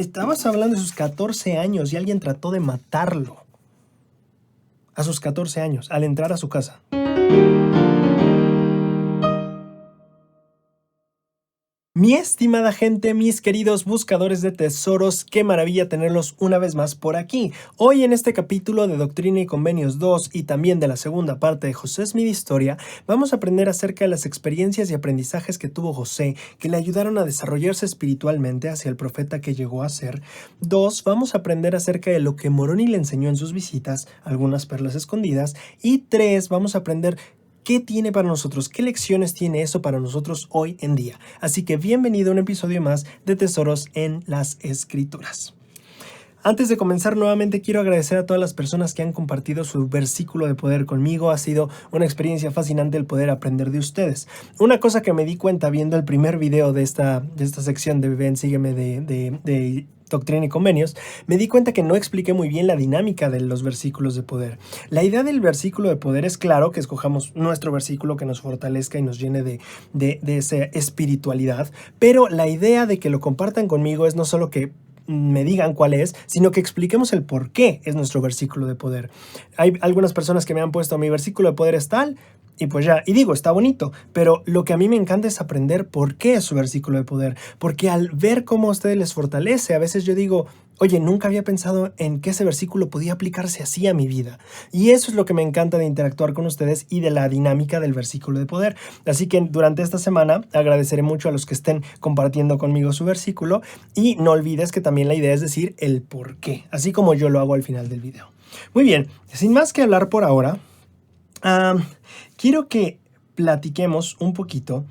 Estabas hablando de sus 14 años y alguien trató de matarlo. A sus 14 años, al entrar a su casa. Mi estimada gente, mis queridos buscadores de tesoros, qué maravilla tenerlos una vez más por aquí. Hoy en este capítulo de Doctrina y Convenios 2 y también de la segunda parte de José Smith Historia, vamos a aprender acerca de las experiencias y aprendizajes que tuvo José que le ayudaron a desarrollarse espiritualmente hacia el profeta que llegó a ser. 2. Vamos a aprender acerca de lo que Moroni le enseñó en sus visitas, algunas perlas escondidas. Y 3. Vamos a aprender ¿qué tiene para nosotros? ¿Qué lecciones tiene eso para nosotros hoy en día? Así que bienvenido a un episodio más de Tesoros en las Escrituras. Antes de comenzar, nuevamente quiero agradecer a todas las personas que han compartido su versículo de poder conmigo. Ha sido una experiencia fascinante el poder aprender de ustedes. Una cosa que me di cuenta viendo el primer video de esta sección de Ven, sígueme de Doctrina y Convenios, me di cuenta que no expliqué muy bien la dinámica de los versículos de poder. La idea del versículo de poder es, claro, que escojamos nuestro versículo que nos fortalezca y nos llene de esa espiritualidad, pero la idea de que lo compartan conmigo es no solo que me digan cuál es, sino que expliquemos el por qué es nuestro versículo de poder. Hay algunas personas que me han puesto mi versículo de poder es tal, y pues ya, y digo, está bonito, pero lo que a mí me encanta es aprender por qué es su versículo de poder, porque al ver cómo a ustedes les fortalece, a veces yo digo, oye, nunca había pensado en que ese versículo podía aplicarse así a mi vida. Y eso es lo que me encanta de interactuar con ustedes y de la dinámica del versículo de poder. Así que durante esta semana agradeceré mucho a los que estén compartiendo conmigo su versículo y no olvides que también la idea es decir el por qué, así como yo lo hago al final del video. Muy bien, sin más que hablar por ahora, quiero que platiquemos un poquito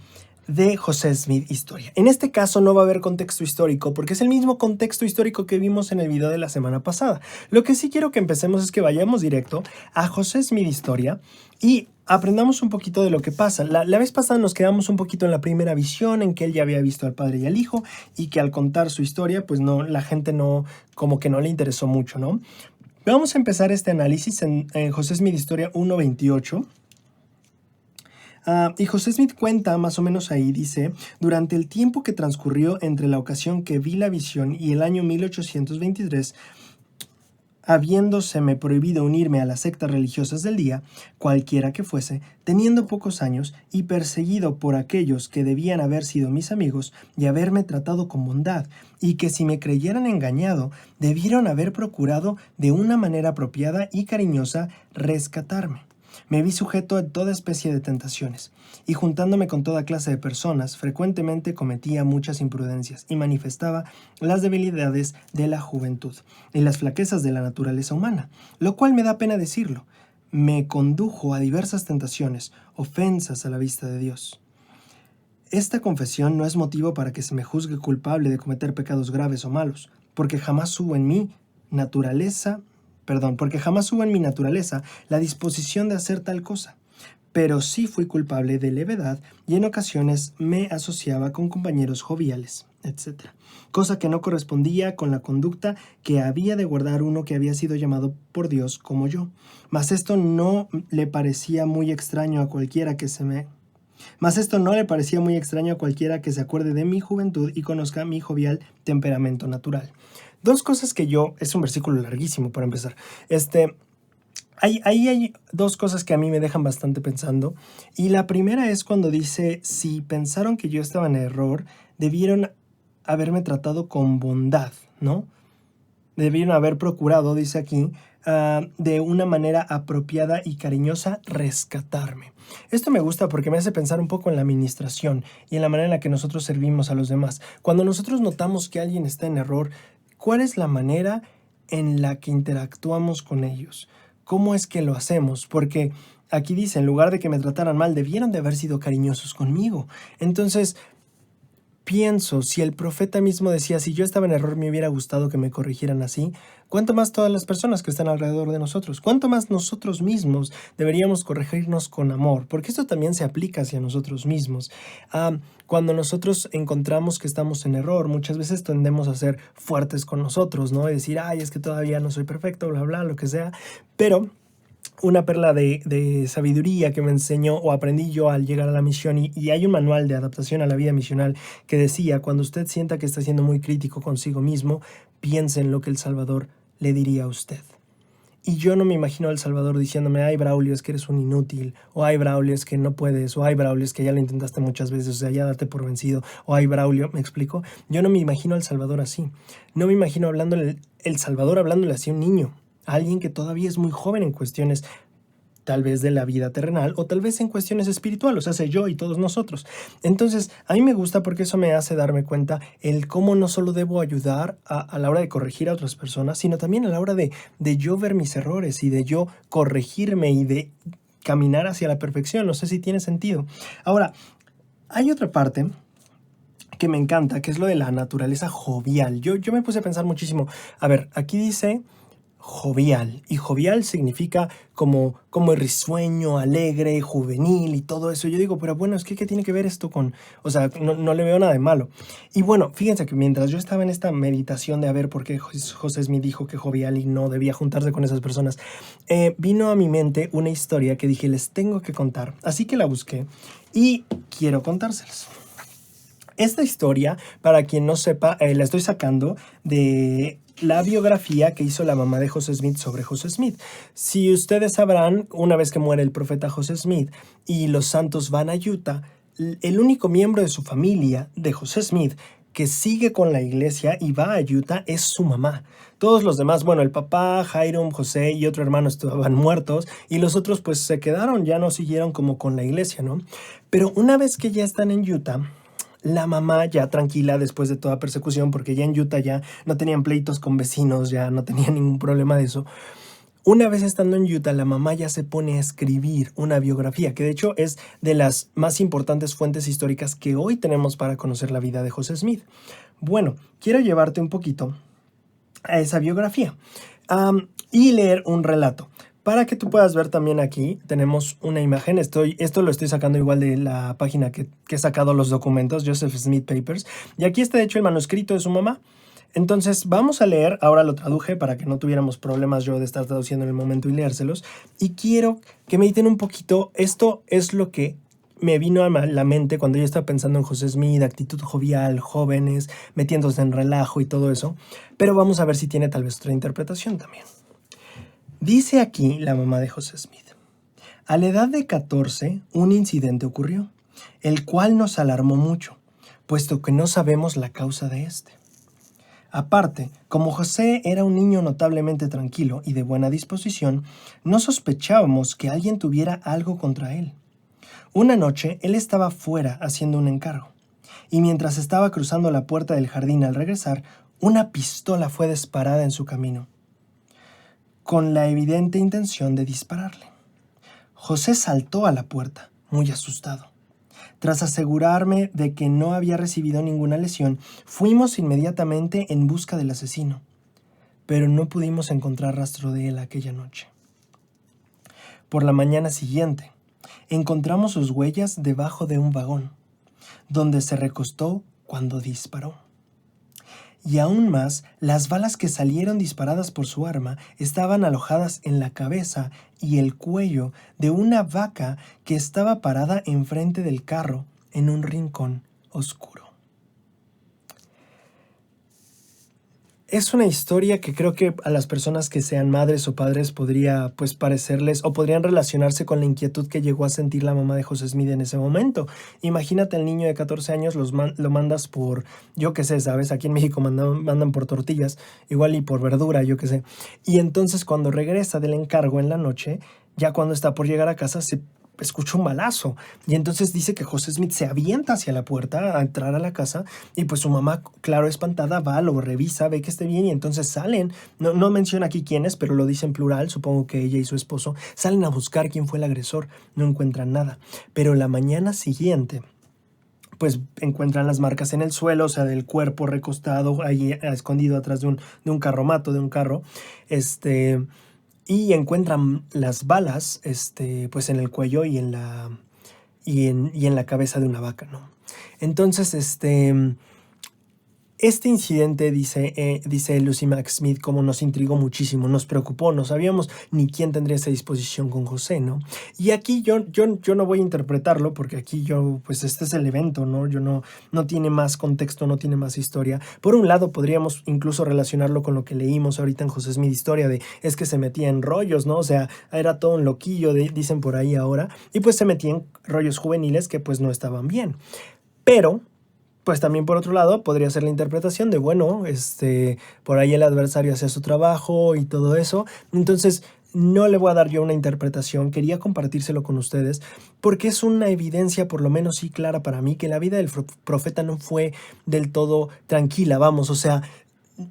de José Smith Historia. En este caso no va a haber contexto histórico porque es el mismo contexto histórico que vimos en el video de la semana pasada. Lo que sí quiero que empecemos es que vayamos directo a José Smith Historia y aprendamos un poquito de lo que pasa. La vez pasada nos quedamos un poquito en la primera visión, en que él ya había visto al padre y al hijo y que al contar su historia, pues no, la gente no, como que no le interesó mucho, ¿no? Vamos a empezar este análisis en José Smith Historia 1:28. Y José Smith cuenta más o menos ahí, dice, durante el tiempo que transcurrió entre la ocasión que vi la visión y el año 1823, habiéndoseme prohibido unirme a las sectas religiosas del día, cualquiera que fuese, teniendo pocos años y perseguido por aquellos que debían haber sido mis amigos y haberme tratado con bondad, y que si me creyeran engañado, debieron haber procurado de una manera apropiada y cariñosa rescatarme. Me vi sujeto a toda especie de tentaciones, y juntándome con toda clase de personas, frecuentemente cometía muchas imprudencias y manifestaba las debilidades de la juventud y las flaquezas de la naturaleza humana, lo cual me da pena decirlo. Me condujo a diversas tentaciones, ofensas a la vista de Dios. Esta confesión no es motivo para que se me juzgue culpable de cometer pecados graves o malos, porque jamás hubo en mi naturaleza la disposición de hacer tal cosa, pero sí fui culpable de levedad y en ocasiones me asociaba con compañeros joviales, etc. Cosa que no correspondía con la conducta que había de guardar uno que había sido llamado por Dios como yo. Mas esto no le parecía muy extraño a cualquiera que se acuerde de mi juventud y conozca mi jovial temperamento natural. Dos cosas que es un versículo larguísimo para empezar. Hay dos cosas que a mí me dejan bastante pensando. Y la primera es cuando dice, si pensaron que yo estaba en error, debieron haberme tratado con bondad, ¿no? Debieron haber procurado, dice aquí, de una manera apropiada y cariñosa rescatarme. Esto me gusta porque me hace pensar un poco en la administración y en la manera en la que nosotros servimos a los demás. Cuando nosotros notamos que alguien está en error, ¿cuál es la manera en la que interactuamos con ellos? ¿Cómo es que lo hacemos? Porque aquí dice, en lugar de que me trataran mal, debieron de haber sido cariñosos conmigo. Entonces, pienso, si el profeta mismo decía, si yo estaba en error me hubiera gustado que me corrigieran así, ¿cuánto más todas las personas que están alrededor de nosotros? ¿Cuánto más nosotros mismos deberíamos corregirnos con amor? Porque esto también se aplica hacia nosotros mismos. Cuando nosotros encontramos que estamos en error, muchas veces tendemos a ser fuertes con nosotros, ¿no? Y decir, ay, es que todavía no soy perfecto, bla, bla, lo que sea. Pero una perla de sabiduría que me enseñó o aprendí yo al llegar a la misión y hay un manual de adaptación a la vida misional que decía, cuando usted sienta que está siendo muy crítico consigo mismo, piense en lo que el Salvador le diría a usted. Y yo no me imagino al Salvador diciéndome, ay Braulio, es que eres un inútil, o ay Braulio, es que no puedes, o ay Braulio, es que ya lo intentaste muchas veces, o sea, ya date por vencido, o ay Braulio, ¿me explico? Yo no me imagino al Salvador así. No me imagino hablándole, el Salvador hablándole así a un niño, a alguien que todavía es muy joven en cuestiones tal vez de la vida terrenal o tal vez en cuestiones espirituales, o sea, yo y todos nosotros. Entonces, a mí me gusta porque eso me hace darme cuenta el cómo no solo debo ayudar a la hora de corregir a otras personas, sino también a la hora de yo ver mis errores y de yo corregirme y de caminar hacia la perfección. No sé si tiene sentido. Ahora, hay otra parte que me encanta, que es lo de la naturaleza jovial. Yo me puse a pensar muchísimo. A ver, aquí dice jovial. Y jovial significa como risueño, alegre, juvenil y todo eso. Yo digo, pero bueno, es que ¿qué tiene que ver esto con...? O sea, no le veo nada de malo. Y bueno, fíjense que mientras yo estaba en esta meditación de a ver por qué José Smith dijo que jovial y no debía juntarse con esas personas, vino a mi mente una historia que dije, les tengo que contar. Así que la busqué y quiero contárselas. Esta historia, para quien no sepa, la estoy sacando de la biografía que hizo la mamá de José Smith sobre José Smith. Si ustedes sabrán, una vez que muere el profeta José Smith y los santos van a Utah, el único miembro de su familia, de José Smith, que sigue con la iglesia y va a Utah es su mamá. Todos los demás, bueno, el papá, Hiram, José y otro hermano estaban muertos y los otros pues se quedaron, ya no siguieron como con la iglesia, ¿no? Pero una vez que ya están en Utah, la mamá ya tranquila después de toda persecución, porque ya en Utah ya no tenían pleitos con vecinos, ya no tenían ningún problema de eso. Una vez estando en Utah, la mamá ya se pone a escribir una biografía, que de hecho es de las más importantes fuentes históricas que hoy tenemos para conocer la vida de José Smith. Bueno, quiero llevarte un poquito a esa biografía y leer un relato. Para que tú puedas ver también aquí, tenemos una imagen. Esto lo estoy sacando igual de la página que he sacado los documentos, Joseph Smith Papers. Y aquí está de hecho el manuscrito de su mamá. Entonces vamos a leer, ahora lo traduje para que no tuviéramos problemas yo de estar traduciendo en el momento y leérselos. Y quiero que mediten un poquito, esto es lo que me vino a la mente cuando yo estaba pensando en José Smith, actitud jovial, jóvenes, metiéndose en relajo y todo eso. Pero vamos a ver si tiene tal vez otra interpretación también. Dice aquí la mamá de José Smith. A la edad de 14, un incidente ocurrió, el cual nos alarmó mucho, puesto que no sabemos la causa de este. Aparte, como José era un niño notablemente tranquilo y de buena disposición, no sospechábamos que alguien tuviera algo contra él. Una noche, él estaba fuera haciendo un encargo, y mientras estaba cruzando la puerta del jardín al regresar, una pistola fue disparada en su camino, con la evidente intención de dispararle. José saltó a la puerta, muy asustado. Tras asegurarme de que no había recibido ninguna lesión, fuimos inmediatamente en busca del asesino, pero no pudimos encontrar rastro de él aquella noche. Por la mañana siguiente, encontramos sus huellas debajo de un vagón, donde se recostó cuando disparó. Y aún más, las balas que salieron disparadas por su arma estaban alojadas en la cabeza y el cuello de una vaca que estaba parada enfrente del carro en un rincón oscuro. Es una historia que creo que a las personas que sean madres o padres podría pues parecerles o podrían relacionarse con la inquietud que llegó a sentir la mamá de José Smith en ese momento. Imagínate al niño de 14 años, lo mandas por, yo qué sé, ¿sabes? Aquí en México mandan por tortillas, igual y por verdura, yo qué sé. Y entonces cuando regresa del encargo en la noche, ya cuando está por llegar a casa, se escucha un balazo. Y entonces dice que José Smith se avienta hacia la puerta a entrar a la casa y pues su mamá, claro, espantada, va, lo revisa, ve que esté bien y entonces salen. No menciona aquí quiénes, pero lo dice en plural, supongo que ella y su esposo salen a buscar quién fue el agresor. No encuentran nada. Pero la mañana siguiente, pues encuentran las marcas en el suelo, o sea, del cuerpo recostado, ahí escondido atrás de un carromato, de un carro, y encuentran las balas, pues en el cuello y en la cabeza de una vaca, ¿no? Entonces, Este incidente, dice Lucy Mack Smith, como nos intrigó muchísimo, nos preocupó, no sabíamos ni quién tendría esa disposición con José, ¿no? Y aquí yo no voy a interpretarlo, porque aquí pues este es el evento, ¿no? No tiene más contexto, no tiene más historia. Por un lado, podríamos incluso relacionarlo con lo que leímos ahorita en José Smith Historia, es que se metía en rollos, ¿no? O sea, era todo un loquillo, dicen por ahí ahora, y pues se metía en rollos juveniles que pues no estaban bien. Pero pues también por otro lado podría ser la interpretación de, bueno, por ahí el adversario hacía su trabajo y todo eso. Entonces no le voy a dar yo una interpretación, quería compartírselo con ustedes porque es una evidencia por lo menos sí clara para mí que la vida del profeta no fue del todo tranquila, vamos, o sea,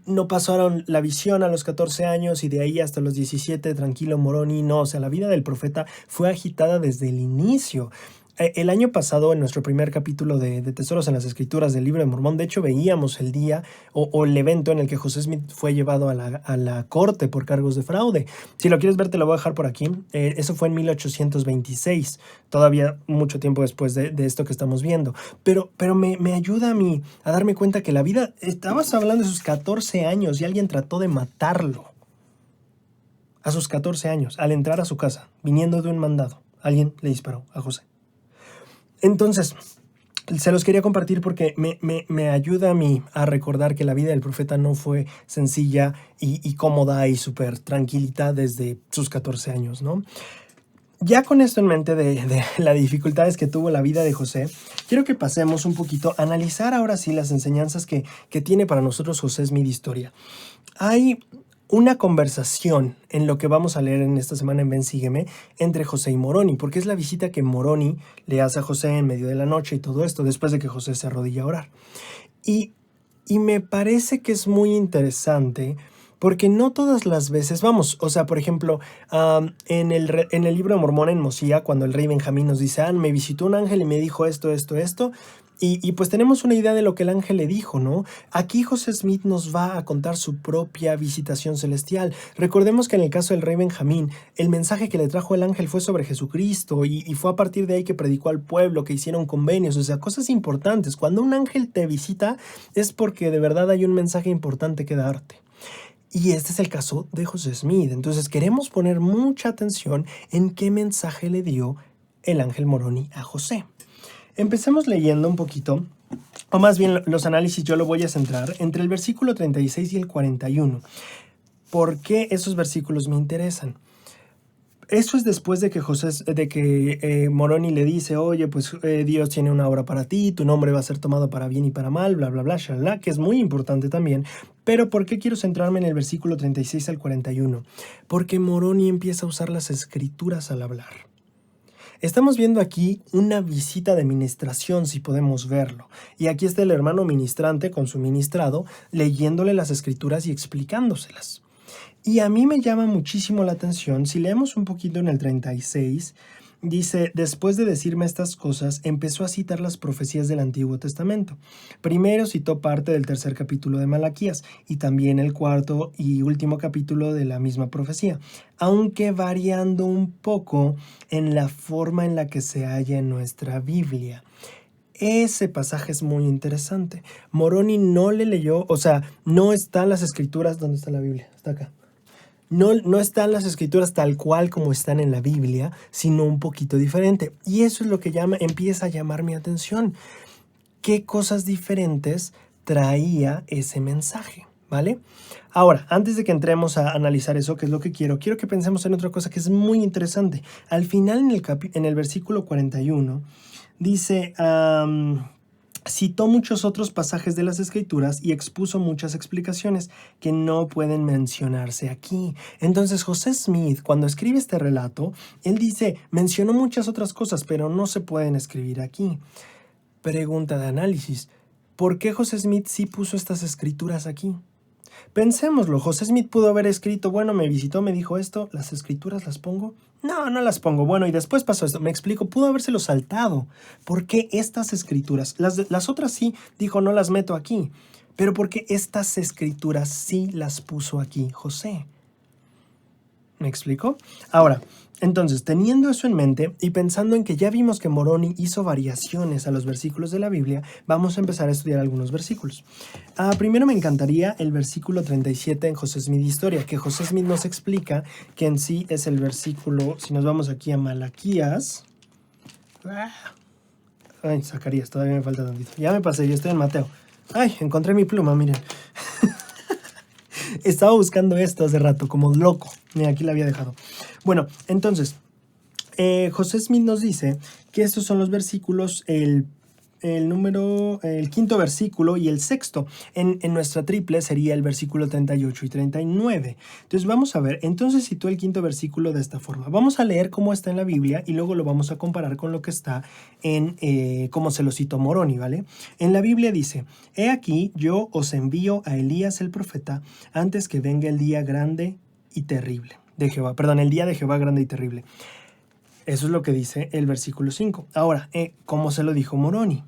no pasaron la visión a los 14 años y de ahí hasta los 17, tranquilo Moroni, no, o sea, la vida del profeta fue agitada desde el inicio. El año pasado, en nuestro primer capítulo de Tesoros en las Escrituras del Libro de Mormón, de hecho veíamos el día o el evento en el que José Smith fue llevado a la corte por cargos de fraude. Si lo quieres ver, te lo voy a dejar por aquí. Eso fue en 1826, todavía mucho tiempo después de esto que estamos viendo. Pero me ayuda a mí a darme cuenta que la vida, estabas hablando de sus 14 años y alguien trató de matarlo. A sus 14 años, al entrar a su casa, viniendo de un mandado, alguien le disparó a José. Entonces, se los quería compartir porque me ayuda a mí a recordar que la vida del profeta no fue sencilla y cómoda y súper tranquilita desde sus 14 años, ¿no? Ya con esto en mente de las dificultades que tuvo la vida de José, quiero que pasemos un poquito a analizar ahora sí las enseñanzas que tiene para nosotros José Smith Historia. Hay una conversación en lo que vamos a leer en esta semana en Ven Sígueme entre José y Moroni, porque es la visita que Moroni le hace a José en medio de la noche y todo esto, después de que José se arrodilla a orar. Y me parece que es muy interesante porque no todas las veces, vamos, o sea, por ejemplo, en el libro de Mormón en Mosía, cuando el rey Benjamín nos dice, me visitó un ángel y me dijo esto, y pues tenemos una idea de lo que el ángel le dijo, ¿no? Aquí José Smith nos va a contar su propia visitación celestial. Recordemos que en el caso del rey Benjamín, el mensaje que le trajo el ángel fue sobre Jesucristo y fue a partir de ahí que predicó al pueblo, que hicieron convenios, o sea, cosas importantes. Cuando un ángel te visita es porque de verdad hay un mensaje importante que darte. Y este es el caso de José Smith. Entonces queremos poner mucha atención en qué mensaje le dio el ángel Moroni a José. Empecemos leyendo un poquito, o más bien los análisis yo lo voy a centrar entre el versículo 36 y el 41. ¿Por qué esos versículos me interesan? Eso es después de que Moroni le dice, oye, pues Dios tiene una obra para ti, tu nombre va a ser tomado para bien y para mal, bla, bla, bla, shalala, que es muy importante también. Pero ¿por qué quiero centrarme en el versículo 36 al 41? Porque Moroni empieza a usar las escrituras al hablar. Estamos viendo aquí una visita de ministración, si podemos verlo. Y aquí está el hermano ministrante con su ministrado, leyéndole las escrituras y explicándoselas. Y a mí me llama muchísimo la atención, si leemos un poquito en el 36, dice, después de decirme estas cosas, empezó a citar las profecías del Antiguo Testamento. Primero citó parte del tercer capítulo de Malaquías y también el cuarto y último capítulo de la misma profecía, aunque variando un poco en la forma en la que se halla en nuestra Biblia. Ese pasaje es muy interesante. Moroni no le leyó, o sea, no están las escrituras. ¿Dónde está la Biblia? Está acá. No están las escrituras tal cual como están en la Biblia, sino un poquito diferente. Y eso es lo que empieza a llamar mi atención. ¿Qué cosas diferentes traía ese mensaje? ¿Vale? Ahora, antes de que entremos a analizar eso, que es lo que quiero que pensemos en otra cosa que es muy interesante. Al final, en el versículo 41, dice... citó muchos otros pasajes de las Escrituras y expuso muchas explicaciones que no pueden mencionarse aquí. Entonces José Smith, cuando escribe este relato, él dice, mencionó muchas otras cosas, pero no se pueden escribir aquí. Pregunta de análisis, ¿por qué José Smith sí puso estas escrituras aquí? Pensémoslo, José Smith pudo haber escrito, bueno, me visitó, me dijo esto, ¿las escrituras las pongo? No las pongo. Bueno, y después pasó esto, me explico, pudo habérselo saltado. ¿Por qué estas escrituras? Las otras sí, dijo, no las meto aquí. Pero ¿por qué estas escrituras sí las puso aquí José? ¿Me explico? Ahora, entonces, teniendo eso en mente y pensando en que ya vimos que Moroni hizo variaciones a los versículos de la Biblia, vamos a empezar a estudiar algunos versículos. Primero me encantaría el versículo 37 en José Smith Historia, que José Smith nos explica que en sí es el versículo, si nos vamos aquí a Malaquías. Ay, Zacarías, todavía me falta tantito. Ya me pasé, yo estoy en Mateo. Ay, encontré mi pluma, miren. Estaba buscando esto hace rato, como loco. Mira, aquí la había dejado. Bueno, entonces, José Smith nos dice que estos son los versículos, el quinto versículo y el sexto. En nuestra triple sería el versículo 38 y 39. Entonces vamos a ver, entonces citó el quinto versículo de esta forma. Vamos a leer cómo está en la Biblia y luego lo vamos a comparar con lo que está en cómo se lo citó Moroni, ¿vale? En la Biblia dice, he aquí yo os envío a Elías el profeta antes que venga el día grande y terrible de Jehová. Perdón, el día de Jehová grande y terrible. Eso es lo que dice el versículo 5. Ahora, ¿cómo se lo dijo Moroni?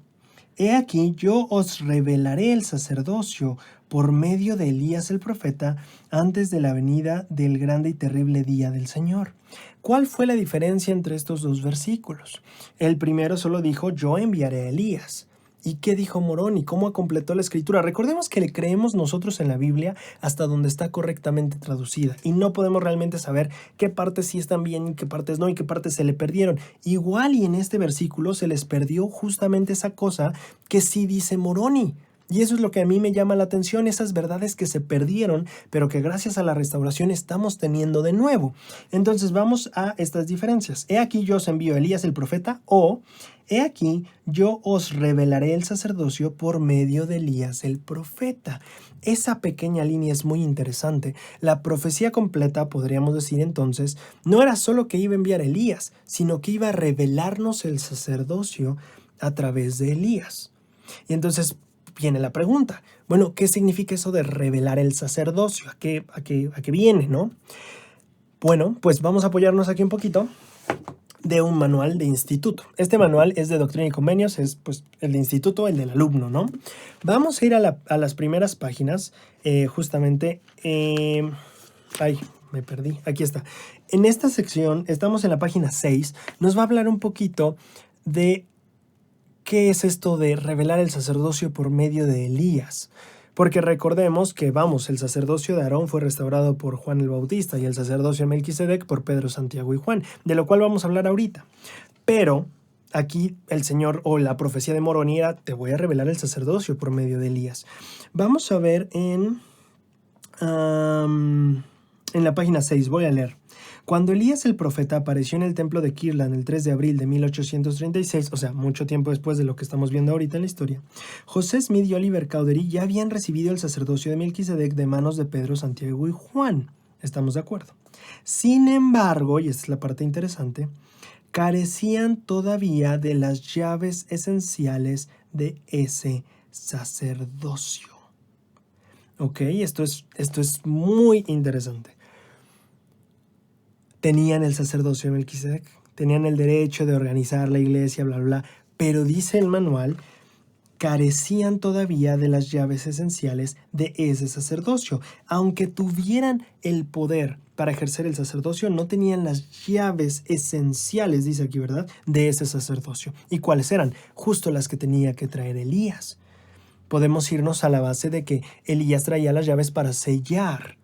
He aquí, yo os revelaré el sacerdocio por medio de Elías el profeta antes de la venida del grande y terrible día del Señor. ¿Cuál fue la diferencia entre estos dos versículos? El primero solo dijo, yo enviaré a Elías. ¿Y qué dijo Moroni? ¿Cómo completó la escritura? Recordemos que le creemos nosotros en la Biblia hasta donde está correctamente traducida y no podemos realmente saber qué partes sí están bien y qué partes no y qué partes se le perdieron. Igual y en este versículo se les perdió justamente esa cosa que sí dice Moroni. Y eso es lo que a mí me llama la atención, esas verdades que se perdieron, pero que gracias a la restauración estamos teniendo de nuevo. Entonces vamos a estas diferencias. He aquí yo os envío a Elías el profeta, o he aquí yo os revelaré el sacerdocio por medio de Elías el profeta. Esa pequeña línea es muy interesante. La profecía completa, podríamos decir entonces, no era solo que iba a enviar a Elías, sino que iba a revelarnos el sacerdocio a través de Elías. Y entonces viene la pregunta, bueno, ¿qué significa eso de revelar el sacerdocio? ¿A qué viene, no? Bueno, pues vamos a apoyarnos aquí un poquito de un manual de instituto. Este manual es de Doctrina y Convenios, es pues el de instituto, el del alumno, ¿no? Vamos a ir a las primeras páginas, justamente, ay, me perdí, aquí está. En esta sección, estamos en la página 6, nos va a hablar un poquito de ¿qué es esto de revelar el sacerdocio por medio de Elías? Porque recordemos que, el sacerdocio de Aarón fue restaurado por Juan el Bautista y el sacerdocio de Melquisedec por Pedro, Santiago y Juan, de lo cual vamos a hablar ahorita. Pero aquí el Señor o la profecía de Moroni era, te voy a revelar el sacerdocio por medio de Elías. Vamos a ver en la página 6, voy a leer. Cuando Elías el profeta apareció en el templo de Kirlan el 3 de abril de 1836, o sea, mucho tiempo después de lo que estamos viendo ahorita en la historia, José Smith y Oliver Cowdery ya habían recibido el sacerdocio de Melquisedec de manos de Pedro, Santiago y Juan. ¿Estamos de acuerdo? Sin embargo, y esta es la parte interesante, carecían todavía de las llaves esenciales de ese sacerdocio. Ok, esto es muy interesante. Tenían el sacerdocio de Melquisedec, tenían el derecho de organizar la iglesia, bla, bla, bla, pero dice el manual, carecían todavía de las llaves esenciales de ese sacerdocio. Aunque tuvieran el poder para ejercer el sacerdocio, no tenían las llaves esenciales, dice aquí, ¿verdad?, de ese sacerdocio. ¿Y cuáles eran? Justo las que tenía que traer Elías. Podemos irnos a la base de que Elías traía las llaves para sellar.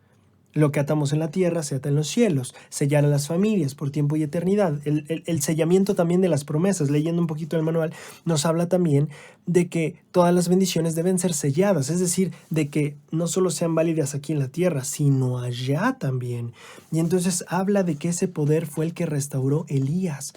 Lo que atamos en la tierra se ata en los cielos, sellar a las familias por tiempo y eternidad. El sellamiento también de las promesas, leyendo un poquito el manual, nos habla también de que todas las bendiciones deben ser selladas, es decir, de que no solo sean válidas aquí en la tierra, sino allá también. Y entonces habla de que ese poder fue el que restauró Elías.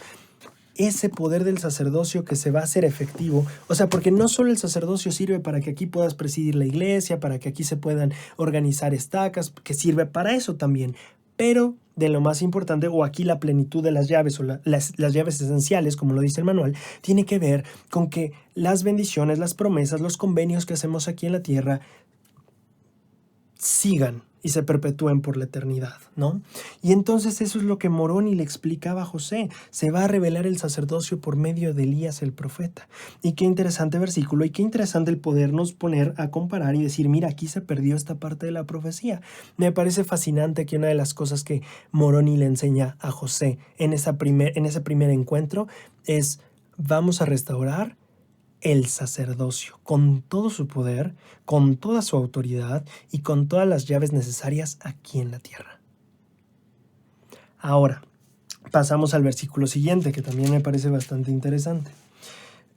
Ese poder del sacerdocio que se va a hacer efectivo, o sea, porque no solo el sacerdocio sirve para que aquí puedas presidir la iglesia, para que aquí se puedan organizar estacas, que sirve para eso también, pero de lo más importante, o aquí la plenitud de las llaves, o las llaves esenciales, como lo dice el manual, tiene que ver con que las bendiciones, las promesas, los convenios que hacemos aquí en la tierra sigan y se perpetúen por la eternidad, ¿no? Y entonces eso es lo que Moroni le explicaba a José. Se va a revelar el sacerdocio por medio de Elías el profeta. Y qué interesante versículo y qué interesante el podernos poner a comparar y decir, mira, aquí se perdió esta parte de la profecía. Me parece fascinante que una de las cosas que Moroni le enseña a José en ese primer encuentro es, vamos a restaurar el sacerdocio, con todo su poder, con toda su autoridad y con todas las llaves necesarias aquí en la tierra. Ahora, pasamos al versículo siguiente, que también me parece bastante interesante.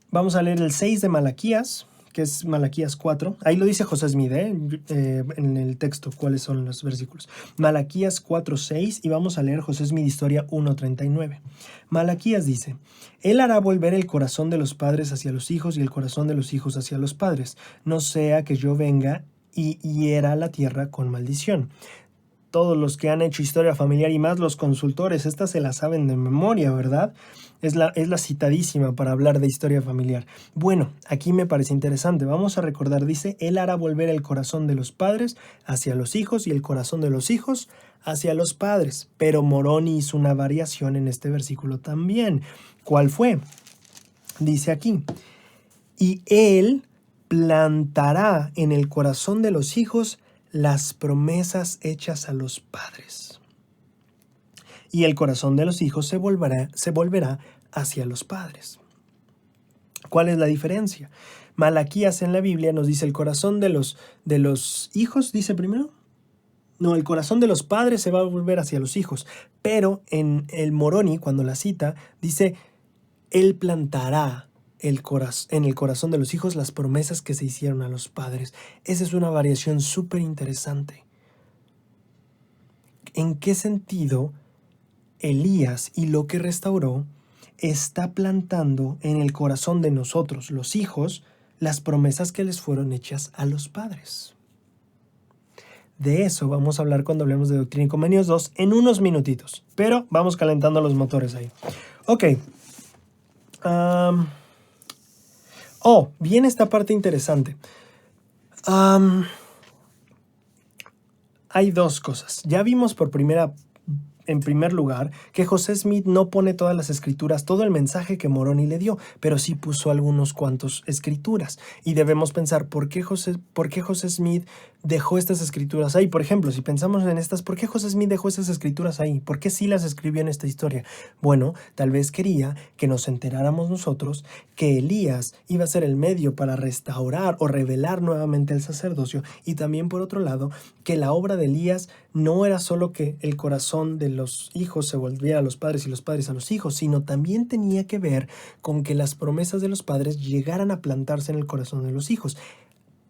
Vamos a leer el 6 de Malaquías, que es Malaquías 4. Ahí lo dice José Smith, en el texto, cuáles son los versículos. Malaquías 4:6 y vamos a leer José Smith Historia 1:39. Malaquías dice, Él hará volver el corazón de los padres hacia los hijos y el corazón de los hijos hacia los padres, no sea que yo venga y hiera la tierra con maldición. Todos los que han hecho historia familiar y más los consultores, estas se la saben de memoria, ¿verdad? Es la citadísima para hablar de historia familiar. Bueno, aquí me parece interesante. Vamos a recordar, dice, Él hará volver el corazón de los padres hacia los hijos y el corazón de los hijos hacia los padres. Pero Moroni hizo una variación en este versículo también. ¿Cuál fue? Dice aquí, y Él plantará en el corazón de los hijos las promesas hechas a los padres. Y el corazón de los hijos se volverá hacia los padres. ¿Cuál es la diferencia? Malaquías en la Biblia nos dice el corazón de los hijos, dice primero. No, el corazón de los padres se va a volver hacia los hijos. Pero en el Moroni, cuando la cita, dice, Él plantará en el corazón de los hijos las promesas que se hicieron a los padres. Esa es una variación súper interesante. ¿En qué sentido Elías y lo que restauró está plantando en el corazón de nosotros, los hijos, las promesas que les fueron hechas a los padres? De eso vamos a hablar cuando hablemos de Doctrina y Convenios 2 en unos minutitos, pero vamos calentando los motores ahí. Ok. Viene esta parte interesante. Hay dos cosas. Ya vimos en primer lugar, que José Smith no pone todas las escrituras, todo el mensaje que Moroni le dio, pero sí puso algunos cuantos escrituras. Y debemos pensar, ¿por qué José Smith dejó estas escrituras ahí? Por ejemplo, si pensamos en estas, ¿por qué José Smith dejó estas escrituras ahí? ¿Por qué sí las escribió en esta historia? Bueno, tal vez quería que nos enteráramos nosotros que Elías iba a ser el medio para restaurar o revelar nuevamente el sacerdocio, y también, por otro lado, que la obra de Elías no era solo que el corazón de los hijos se volviera a los padres y los padres a los hijos, sino también tenía que ver con que las promesas de los padres llegaran a plantarse en el corazón de los hijos.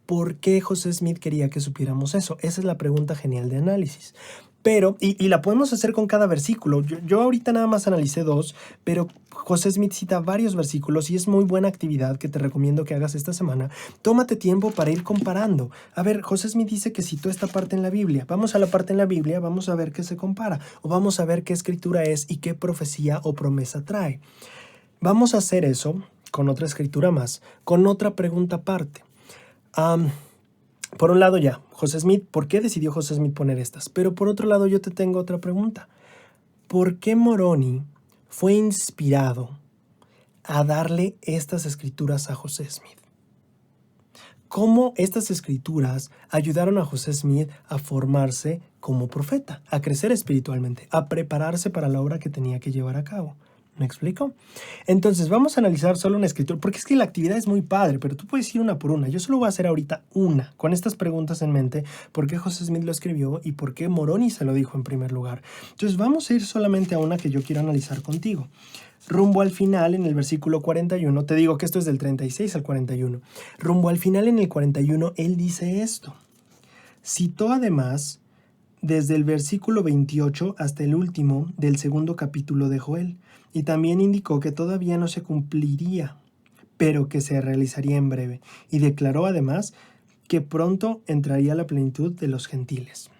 ¿Por qué José Smith quería que supiéramos eso? Esa es la pregunta genial de análisis. Pero, y la podemos hacer con cada versículo. Yo ahorita nada más analicé 2, pero José Smith cita varios versículos y es muy buena actividad que te recomiendo que hagas esta semana. Tómate tiempo para ir comparando. A ver, José Smith dice que citó esta parte en la Biblia. Vamos a la parte en la Biblia, vamos a ver qué se compara. O vamos a ver qué escritura es y qué profecía o promesa trae. Vamos a hacer eso con otra escritura más, con otra pregunta aparte. Por un lado ya, José Smith, ¿por qué decidió José Smith poner estas? Pero por otro lado yo te tengo otra pregunta. ¿Por qué Moroni fue inspirado a darle estas escrituras a José Smith? ¿Cómo estas escrituras ayudaron a José Smith a formarse como profeta, a crecer espiritualmente, a prepararse para la obra que tenía que llevar a cabo? ¿Me explico? Entonces vamos a analizar solo una escritura, porque es que la actividad es muy padre, pero tú puedes ir una por una. Yo solo voy a hacer ahorita una, con estas preguntas en mente, por qué José Smith lo escribió y por qué Moroni se lo dijo en primer lugar. Entonces vamos a ir solamente a una que yo quiero analizar contigo. Rumbo al final, en el versículo 41, te digo que esto es del 36 al 41. Rumbo al final, en el 41, él dice esto. Citó además desde el versículo 28 hasta el último del segundo capítulo de Joel. Y también indicó que todavía no se cumpliría, pero que se realizaría en breve. Y declaró además que pronto entraría la plenitud de los gentiles.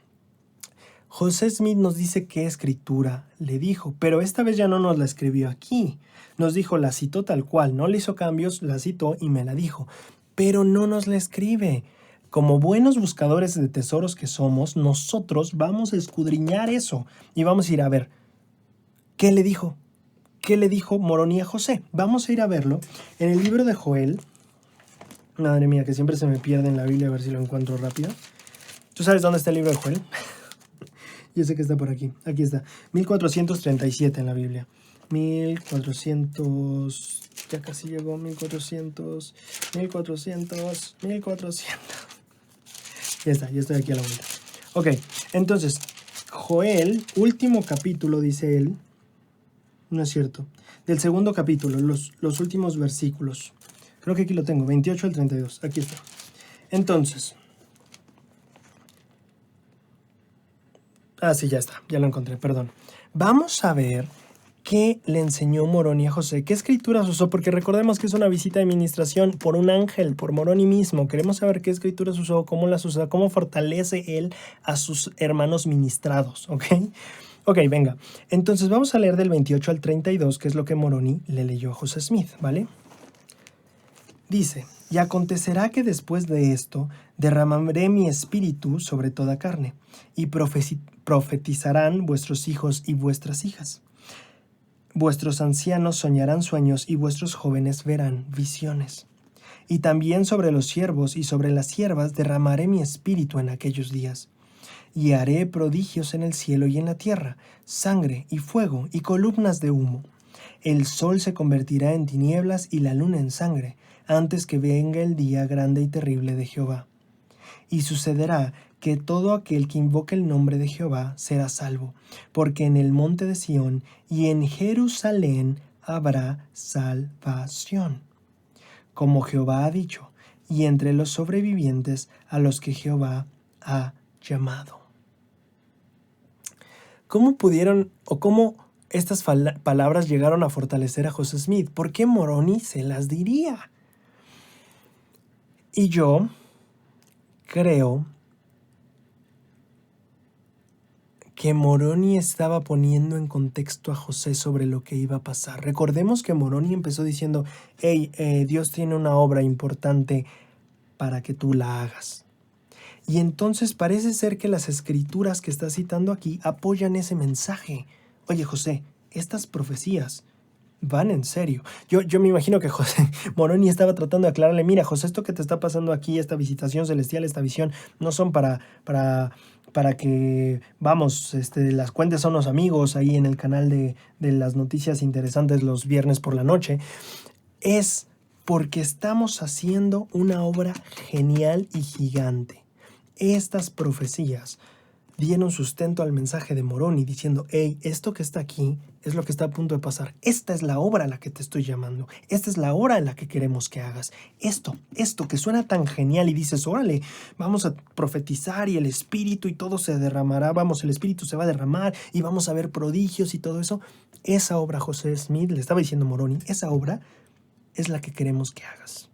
José Smith nos dice qué escritura le dijo, pero esta vez ya no nos la escribió aquí. Nos dijo, la citó tal cual, no le hizo cambios, la citó y me la dijo. Pero no nos la escribe. como buenos buscadores de tesoros que somos, nosotros vamos a escudriñar eso y vamos a ir a ver, ¿qué le dijo? ¿Qué le dijo Moroni a José? Vamos a ir a verlo en el libro de Joel. Madre mía, que siempre se me pierde en la Biblia, a ver si lo encuentro rápido. ¿Tú sabes dónde está el libro de Joel? Yo sé que está por aquí. Aquí está. 1437 en la Biblia. 1400... Ya casi llegó. 1400... Ya está, ya estoy aquí a la vuelta. Ok, entonces, Joel, último capítulo, dice él. No es cierto. Del segundo capítulo, los últimos versículos. Creo que aquí lo tengo, 28 al 32. Aquí está. Entonces... sí, ya está, ya lo encontré, perdón. Vamos a ver qué le enseñó Moroni a José, qué escrituras usó, porque recordemos que es una visita de administración por un ángel, por Moroni mismo. Queremos saber qué escrituras usó, cómo las usa, cómo fortalece él a sus hermanos ministrados, ¿ok? Ok, venga. Entonces vamos a leer del 28 al 32, que es lo que Moroni le leyó a José Smith, ¿vale? Dice, y acontecerá que después de esto derramaré mi espíritu sobre toda carne, y profetizarán vuestros hijos y vuestras hijas. Vuestros ancianos soñarán sueños y vuestros jóvenes verán visiones. Y también sobre los siervos y sobre las siervas derramaré mi espíritu en aquellos días. Y haré prodigios en el cielo y en la tierra, sangre y fuego y columnas de humo. El sol se convertirá en tinieblas y la luna en sangre, antes que venga el día grande y terrible de Jehová. Y sucederá que todo aquel que invoque el nombre de Jehová será salvo, porque en el monte de Sión y en Jerusalén habrá salvación, como Jehová ha dicho, y entre los sobrevivientes a los que Jehová ha llamado. ¿Cómo pudieron o cómo estas palabras llegaron a fortalecer a José Smith? ¿Por qué Moroni se las diría? Y yo creo que Moroni estaba poniendo en contexto a José sobre lo que iba a pasar. Recordemos que Moroni empezó diciendo, hey, Dios tiene una obra importante para que tú la hagas. Y entonces parece ser que las escrituras que está citando aquí apoyan ese mensaje. Oye, José, estas profecías van en serio. Yo me imagino que José Moroni estaba tratando de aclararle, mira, José, esto que te está pasando aquí, esta visitación celestial, esta visión, no son para que, vamos, las cuentes a unos amigos ahí en el canal de las noticias interesantes los viernes por la noche. Es porque estamos haciendo una obra genial y gigante. Estas profecías dieron sustento al mensaje de Moroni diciendo, hey, esto que está aquí es lo que está a punto de pasar. Esta es la obra a la que te estoy llamando. Esta es la hora en la que queremos que hagas. Esto que suena tan genial y dices, órale, vamos a profetizar y el espíritu y todo se derramará. Vamos, el espíritu se va a derramar y vamos a ver prodigios y todo eso. Esa obra, José Smith, le estaba diciendo Moroni, esa obra es la que queremos que hagas.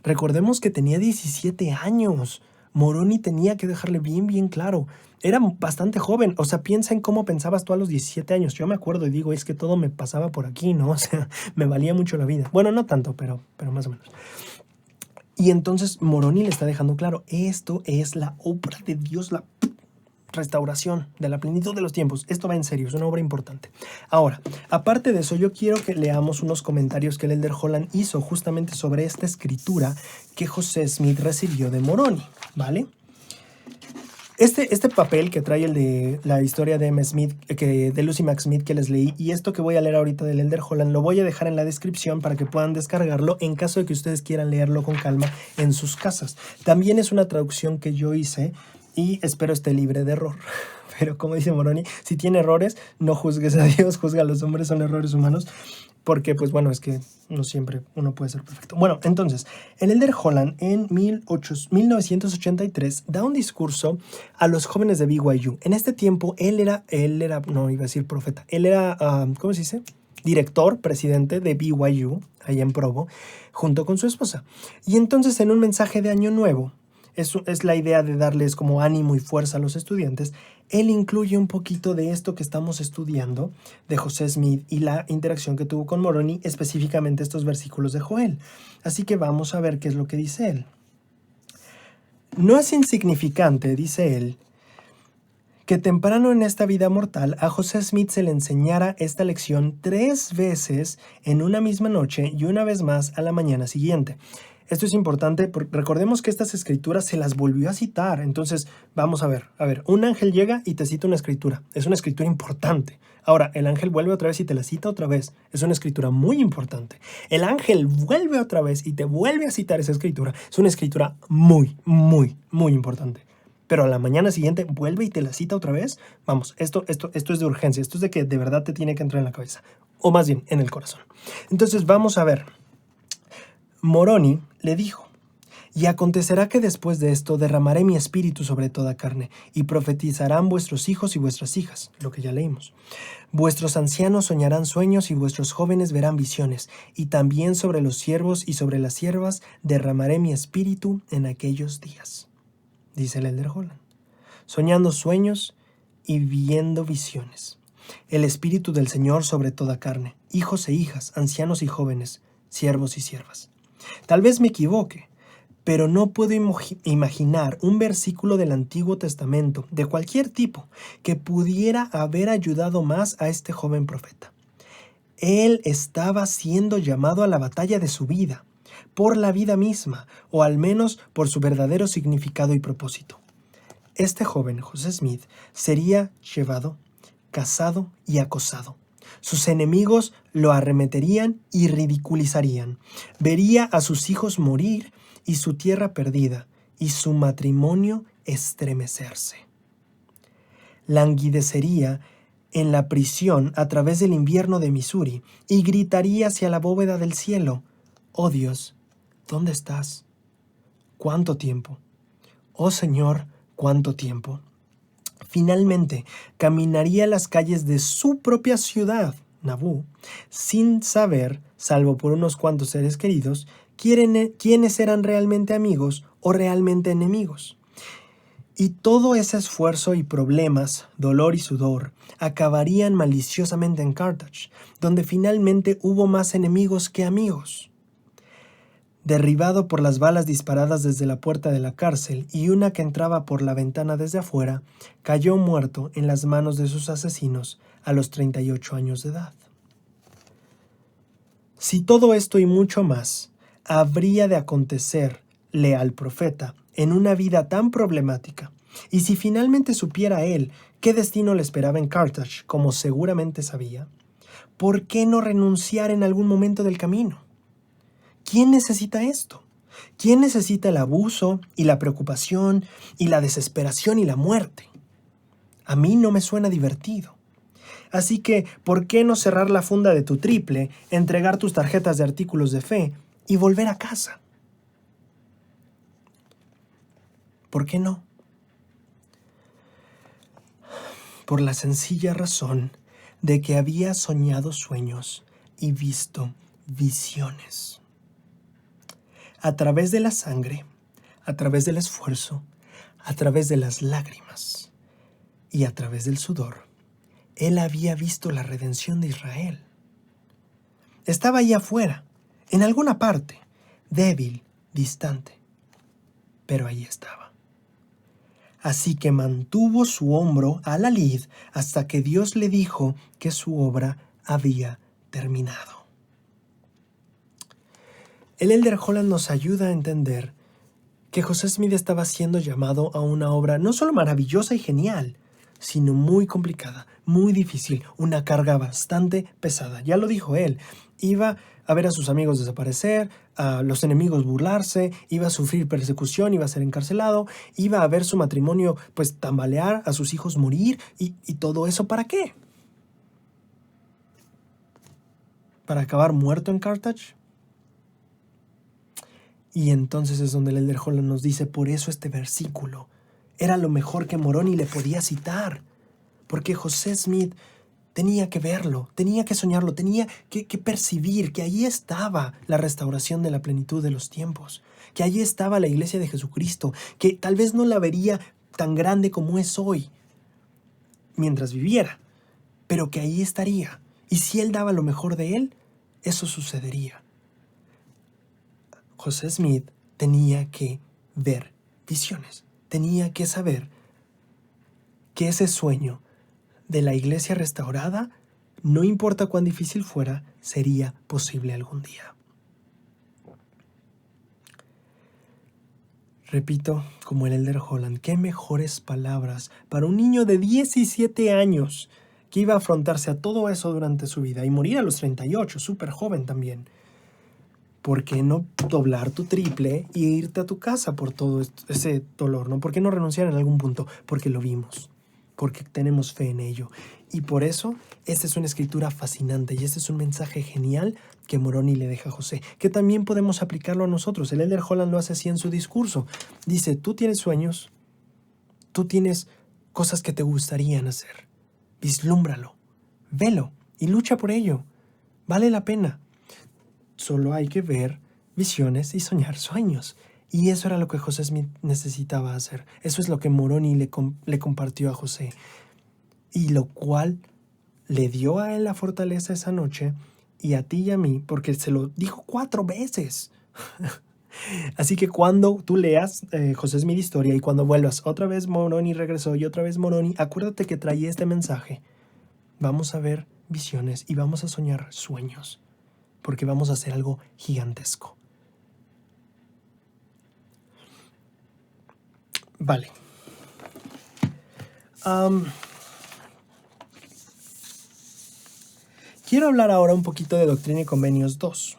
Recordemos que tenía 17 años. Moroni tenía que dejarle bien claro. Era bastante joven. O sea, piensa en cómo pensabas tú a los 17 años. Yo me acuerdo y digo, es que todo me pasaba por aquí, ¿no? O sea, me valía mucho la vida. Bueno, no tanto, pero más o menos. Y entonces Moroni le está dejando claro, esto es la obra de Dios, la restauración de la plenitud de los tiempos. Esto va en serio, es una obra importante. Ahora, aparte de eso, yo quiero que leamos unos comentarios que el Elder Holland hizo justamente sobre esta escritura que José Smith recibió de Moroni, ¿vale? Este papel que trae el de la historia de M. Smith, de Lucy Mack Smith que les leí, y esto que voy a leer ahorita del Elder Holland, lo voy a dejar en la descripción para que puedan descargarlo en caso de que ustedes quieran leerlo con calma en sus casas. También es una traducción que yo hice y espero esté libre de error. Pero como dice Moroni, si tiene errores, no juzgues a Dios, juzga a los hombres, son errores humanos. Porque, pues bueno, es que no siempre uno puede ser perfecto. Bueno, entonces, el Elder Holland en 1983 da un discurso a los jóvenes de BYU. En este tiempo, él era, no iba a decir profeta, él era, ¿cómo se dice? Director, presidente de BYU, allá en Provo, junto con su esposa. Y entonces, en un mensaje de Año Nuevo, es la idea de darles como ánimo y fuerza a los estudiantes. Él incluye un poquito de esto que estamos estudiando de José Smith y la interacción que tuvo con Moroni, específicamente estos versículos de Joel. Así que vamos a ver qué es lo que dice él. No es insignificante, dice él, que temprano en esta vida mortal a José Smith se le enseñara esta lección 3 veces en una misma noche y una vez más a la mañana siguiente. Esto es importante porque recordemos que estas escrituras se las volvió a citar. Entonces, vamos a ver, un ángel llega y te cita una escritura. Es una escritura importante. Ahora, el ángel vuelve otra vez y te la cita otra vez. Es una escritura muy importante. El ángel vuelve otra vez y te vuelve a citar esa escritura. Es una escritura muy, muy, muy importante. Pero a la mañana siguiente vuelve y te la cita otra vez. Vamos, esto es de urgencia. Esto es de que de verdad te tiene que entrar en la cabeza. O más bien, en el corazón. Entonces, vamos a ver. Moroni le dijo: y acontecerá que después de esto derramaré mi espíritu sobre toda carne, y profetizarán vuestros hijos y vuestras hijas, lo que ya leímos. Vuestros ancianos soñarán sueños y vuestros jóvenes verán visiones, y también sobre los siervos y sobre las siervas derramaré mi espíritu en aquellos días. Dice el Elder Holland, soñando sueños y viendo visiones. El espíritu del Señor sobre toda carne, hijos e hijas, ancianos y jóvenes, siervos y siervas. Tal vez me equivoque, pero no puedo imaginar un versículo del Antiguo Testamento, de cualquier tipo, que pudiera haber ayudado más a este joven profeta. Él estaba siendo llamado a la batalla de su vida, por la vida misma, o al menos por su verdadero significado y propósito. Este joven, José Smith, sería llevado, cazado y acosado. Sus enemigos lo arremeterían y ridiculizarían. Vería a sus hijos morir y su tierra perdida, y su matrimonio estremecerse. Languidecería en la prisión a través del invierno de Missouri y gritaría hacia la bóveda del cielo: «Oh Dios, ¿dónde estás? ¿Cuánto tiempo? Oh Señor, ¿cuánto tiempo?». Finalmente, caminaría las calles de su propia ciudad, Nabú, sin saber, salvo por unos cuantos seres queridos, quiénes eran realmente amigos o realmente enemigos. Y todo ese esfuerzo y problemas, dolor y sudor, acabarían maliciosamente en Carthage, donde finalmente hubo más enemigos que amigos. Derribado por las balas disparadas desde la puerta de la cárcel y una que entraba por la ventana desde afuera, cayó muerto en las manos de sus asesinos a los 38 años de edad. Si todo esto y mucho más habría de acontecerle al profeta en una vida tan problemática, y si finalmente supiera él qué destino le esperaba en Carthage, como seguramente sabía, ¿por qué no renunciar en algún momento del camino? ¿Quién necesita esto? ¿Quién necesita el abuso y la preocupación y la desesperación y la muerte? A mí no me suena divertido. Así que, ¿por qué no cerrar la funda de tu triple, entregar tus tarjetas de artículos de fe y volver a casa? ¿Por qué no? Por la sencilla razón de que había soñado sueños y visto visiones. A través de la sangre, a través del esfuerzo, a través de las lágrimas y a través del sudor, él había visto la redención de Israel. Estaba ahí afuera, en alguna parte, débil, distante, pero ahí estaba. Así que mantuvo su hombro a la lid hasta que Dios le dijo que su obra había terminado. El Elder Holland nos ayuda a entender que José Smith estaba siendo llamado a una obra no solo maravillosa y genial, sino muy complicada, muy difícil, una carga bastante pesada. Ya lo dijo él, iba a ver a sus amigos desaparecer, a los enemigos burlarse, iba a sufrir persecución, iba a ser encarcelado, iba a ver su matrimonio pues tambalear, a sus hijos morir, y todo eso ¿para qué? ¿Para acabar muerto en Carthage? Y entonces es donde el Elder Holland nos dice, por eso este versículo era lo mejor que Moroni le podía citar, porque José Smith tenía que verlo, tenía que soñarlo, tenía que percibir que allí estaba la restauración de la plenitud de los tiempos, que allí estaba la iglesia de Jesucristo, que tal vez no la vería tan grande como es hoy, mientras viviera, pero que allí estaría. Y si él daba lo mejor de él, eso sucedería. José Smith tenía que ver visiones. Tenía que saber que ese sueño de la iglesia restaurada, no importa cuán difícil fuera, sería posible algún día. Repito, como el Elder Holland, qué mejores palabras para un niño de 17 años que iba a afrontarse a todo eso durante su vida y morir a los 38, súper joven también. ¿Por qué no doblar tu triple e irte a tu casa por todo ese dolor, ¿no? ¿Por qué no renunciar en algún punto? Porque lo vimos, porque tenemos fe en ello. Y por eso, esta es una escritura fascinante y este es un mensaje genial que Moroni le deja a José, que también podemos aplicarlo a nosotros. El Elder Holland lo hace así en su discurso. Dice, tú tienes sueños, tú tienes cosas que te gustarían hacer. Vislúmbralo, velo y lucha por ello. Vale la pena. Solo hay que ver visiones y soñar sueños. Y eso era lo que José Smith necesitaba hacer. Eso es lo que Moroni le compartió a José. Y lo cual le dio a él la fortaleza esa noche y a ti y a mí, porque se lo dijo 4 veces. Así que cuando tú leas José Smith Historia y cuando vuelvas otra vez Moroni regresó y otra vez Moroni, acuérdate que traía este mensaje. Vamos a ver visiones y vamos a soñar sueños, porque vamos a hacer algo gigantesco. Vale. Quiero hablar ahora un poquito de Doctrina y Convenios 2.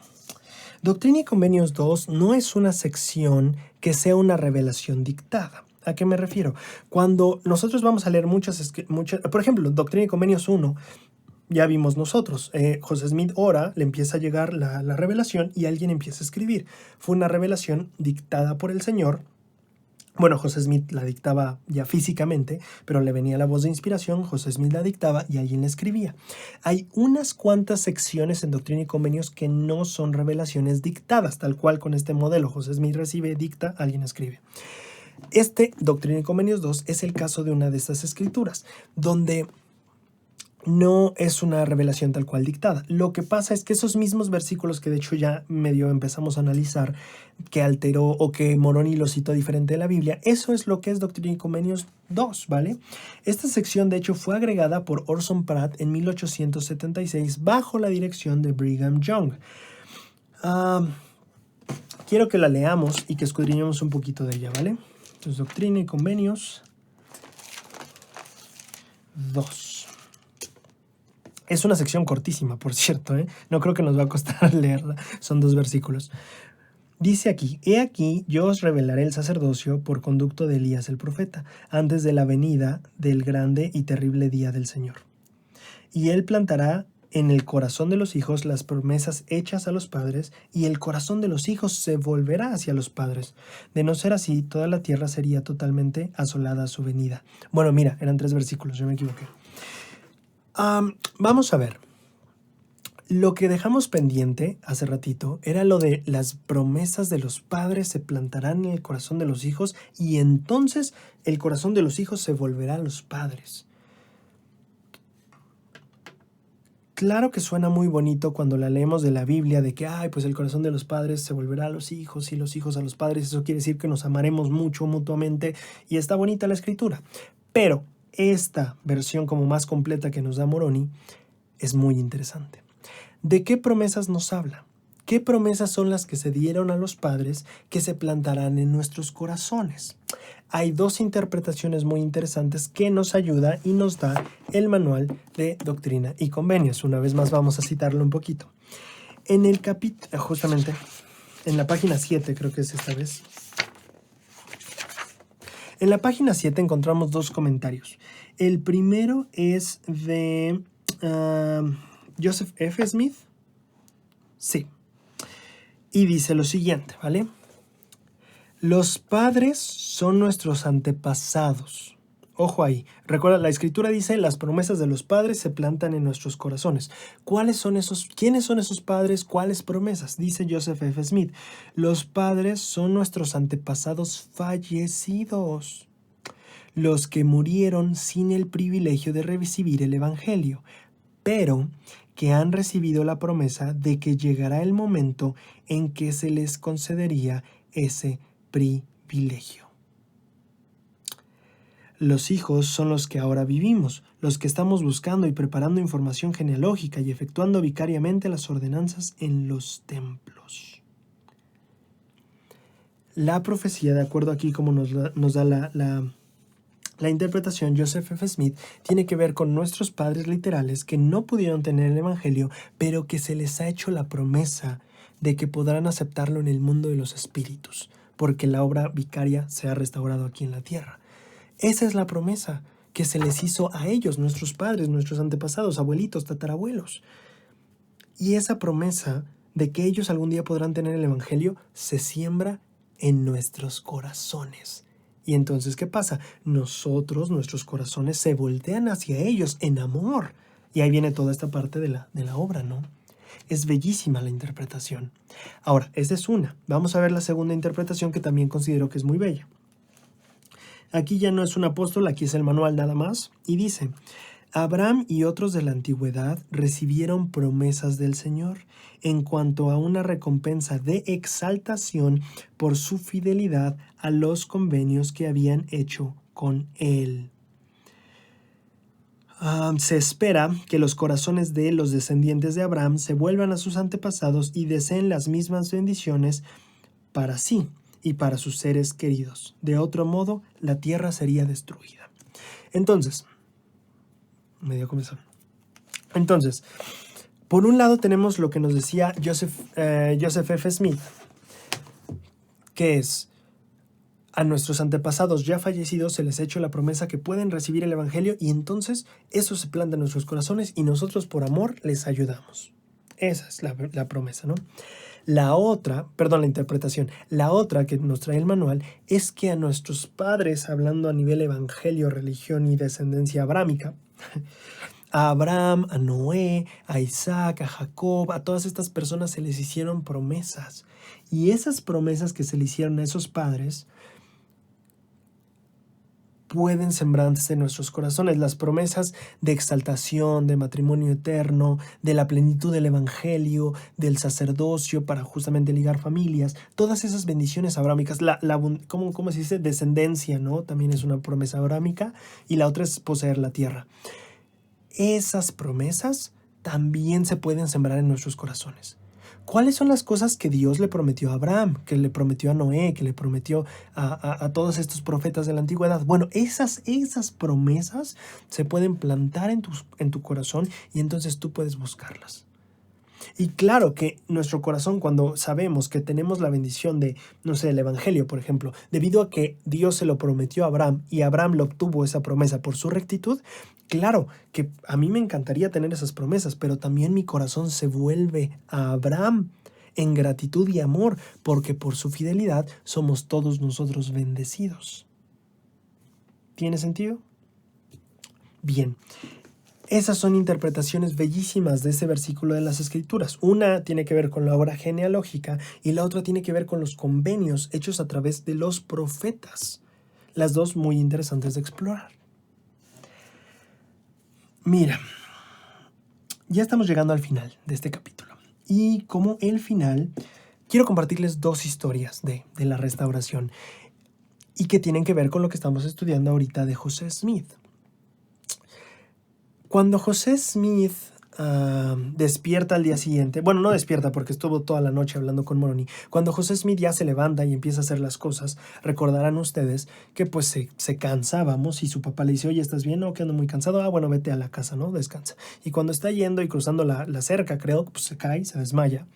Doctrina y Convenios 2 no es una sección que sea una revelación dictada. ¿A qué me refiero? Cuando nosotros vamos a leer muchas por ejemplo, Doctrina y Convenios 1, ya vimos nosotros, José Smith ora, le empieza a llegar la revelación y alguien empieza a escribir. Fue una revelación dictada por el Señor. Bueno, José Smith la dictaba ya físicamente, pero le venía la voz de inspiración, José Smith la dictaba y alguien la escribía. Hay unas cuantas secciones en Doctrina y Convenios que no son revelaciones dictadas, tal cual con este modelo. José Smith recibe, dicta, alguien escribe. Doctrina y Convenios 2 es el caso de una de estas escrituras, donde no es una revelación tal cual dictada. Lo que pasa es que esos mismos versículos que de hecho ya medio empezamos a analizar, que alteró o que Moroni lo citó diferente de la Biblia, eso es lo que es Doctrina y Convenios 2, ¿vale? Esta sección de hecho fue agregada por Orson Pratt en 1876 bajo la dirección de Brigham Young. Quiero que la leamos y que escudriñemos un poquito de ella, ¿vale? Entonces, Doctrina y Convenios 2. Es una sección cortísima, por cierto, ¿eh? No creo que nos va a costar leerla. Son 2 versículos. Dice aquí, he aquí, yo os revelaré el sacerdocio por conducto de Elías el profeta, antes de la venida del grande y terrible día del Señor. Y él plantará en el corazón de los hijos las promesas hechas a los padres, y el corazón de los hijos se volverá hacia los padres. De no ser así, toda la tierra sería totalmente asolada a su venida. Bueno, mira, eran 3 versículos, yo me equivoqué. Vamos a ver. Lo que dejamos pendiente hace ratito era lo de las promesas de los padres se plantarán en el corazón de los hijos y entonces el corazón de los hijos se volverá a los padres. Claro que suena muy bonito cuando la leemos de la Biblia de que pues el corazón de los padres se volverá a los hijos y los hijos a los padres. Eso quiere decir que nos amaremos mucho mutuamente y está bonita la escritura. Pero esta versión como más completa que nos da Moroni es muy interesante. ¿De qué promesas nos habla? ¿Qué promesas son las que se dieron a los padres que se plantarán en nuestros corazones? Hay 2 interpretaciones muy interesantes que nos ayuda y nos da el manual de Doctrina y Convenios. Una vez más vamos a citarlo un poquito. En el capítulo, justamente, en la página 7 creo que es esta vez. En la página 7 encontramos 2 comentarios. El primero es de Joseph F. Smith. Sí. Y dice lo siguiente, ¿vale? Los padres son nuestros antepasados. Ojo ahí. Recuerda, la escritura dice, las promesas de los padres se plantan en nuestros corazones. ¿Cuáles son esos? ¿Quiénes son esos padres? ¿Cuáles promesas? Dice Joseph F. Smith. Los padres son nuestros antepasados fallecidos, los que murieron sin el privilegio de recibir el evangelio, pero que han recibido la promesa de que llegará el momento en que se les concedería ese privilegio. Los hijos son los que ahora vivimos, los que estamos buscando y preparando información genealógica y efectuando vicariamente las ordenanzas en los templos. La profecía, de acuerdo aquí como nos da la interpretación Joseph F. Smith, tiene que ver con nuestros padres literales que no pudieron tener el Evangelio, pero que se les ha hecho la promesa de que podrán aceptarlo en el mundo de los espíritus, porque la obra vicaria se ha restaurado aquí en la tierra. Esa es la promesa que se les hizo a ellos, nuestros padres, nuestros antepasados, abuelitos, tatarabuelos. Y esa promesa de que ellos algún día podrán tener el Evangelio se siembra en nuestros corazones. Y entonces, ¿qué pasa? Nuestros corazones se voltean hacia ellos en amor. Y ahí viene toda esta parte de la obra, ¿no? Es bellísima la interpretación. Ahora, esa es una. Vamos a ver la segunda interpretación que también considero que es muy bella. Aquí ya no es un apóstol, aquí es el manual nada más. Y dice: Abraham y otros de la antigüedad recibieron promesas del Señor en cuanto a una recompensa de exaltación por su fidelidad a los convenios que habían hecho con él. Se espera que los corazones de los descendientes de Abraham se vuelvan a sus antepasados y deseen las mismas bendiciones para sí y para sus seres queridos. De otro modo, la tierra sería destruida. Entonces, por un lado tenemos lo que nos decía Joseph F. Smith, que es: a nuestros antepasados ya fallecidos se les ha hecho la promesa que pueden recibir el Evangelio, y entonces eso se planta en nuestros corazones y nosotros por amor les ayudamos. Esa es la promesa, ¿no? La interpretación. La otra que nos trae el manual es que a nuestros padres, hablando a nivel evangelio, religión y descendencia abrámica, a Abraham, a Noé, a Isaac, a Jacob, a todas estas personas se les hicieron promesas. Y esas promesas que se le hicieron a esos padres pueden sembrarse en nuestros corazones. Las promesas de exaltación, de matrimonio eterno, de la plenitud del evangelio, del sacerdocio para justamente ligar familias, todas esas bendiciones abrámicas. ¿Cómo se dice? Descendencia, ¿no? También es una promesa abrámica, y la otra es poseer la tierra. Esas promesas también se pueden sembrar en nuestros corazones. ¿Cuáles son las cosas que Dios le prometió a Abraham, que le prometió a Noé, que le prometió a todos estos profetas de la antigüedad? Bueno, esas promesas se pueden plantar en tu corazón, y entonces tú puedes buscarlas. Y claro que nuestro corazón, cuando sabemos que tenemos la bendición de, no sé, el Evangelio, por ejemplo, debido a que Dios se lo prometió a Abraham y Abraham lo obtuvo esa promesa por su rectitud, claro que a mí me encantaría tener esas promesas, pero también mi corazón se vuelve a Abraham en gratitud y amor, porque por su fidelidad somos todos nosotros bendecidos. ¿Tiene sentido? Bien. Esas son interpretaciones bellísimas de ese versículo de las Escrituras. Una tiene que ver con la obra genealógica y la otra tiene que ver con los convenios hechos a través de los profetas. Las dos muy interesantes de explorar. Mira, ya estamos llegando al final de este capítulo. Y como el final, quiero compartirles dos historias de la restauración y que tienen que ver con lo que estamos estudiando ahorita de José Smith. Cuando José Smith despierta al día siguiente, bueno, no despierta porque estuvo toda la noche hablando con Moroni. Cuando José Smith ya se levanta y empieza a hacer las cosas, recordarán ustedes que pues se cansa, vamos, y su papá le dice: oye, ¿estás bien? No, que ando muy cansado. Ah, bueno, vete a la casa, ¿no? Descansa. Y cuando está yendo y cruzando la cerca, creo, pues se cae, se desmaya.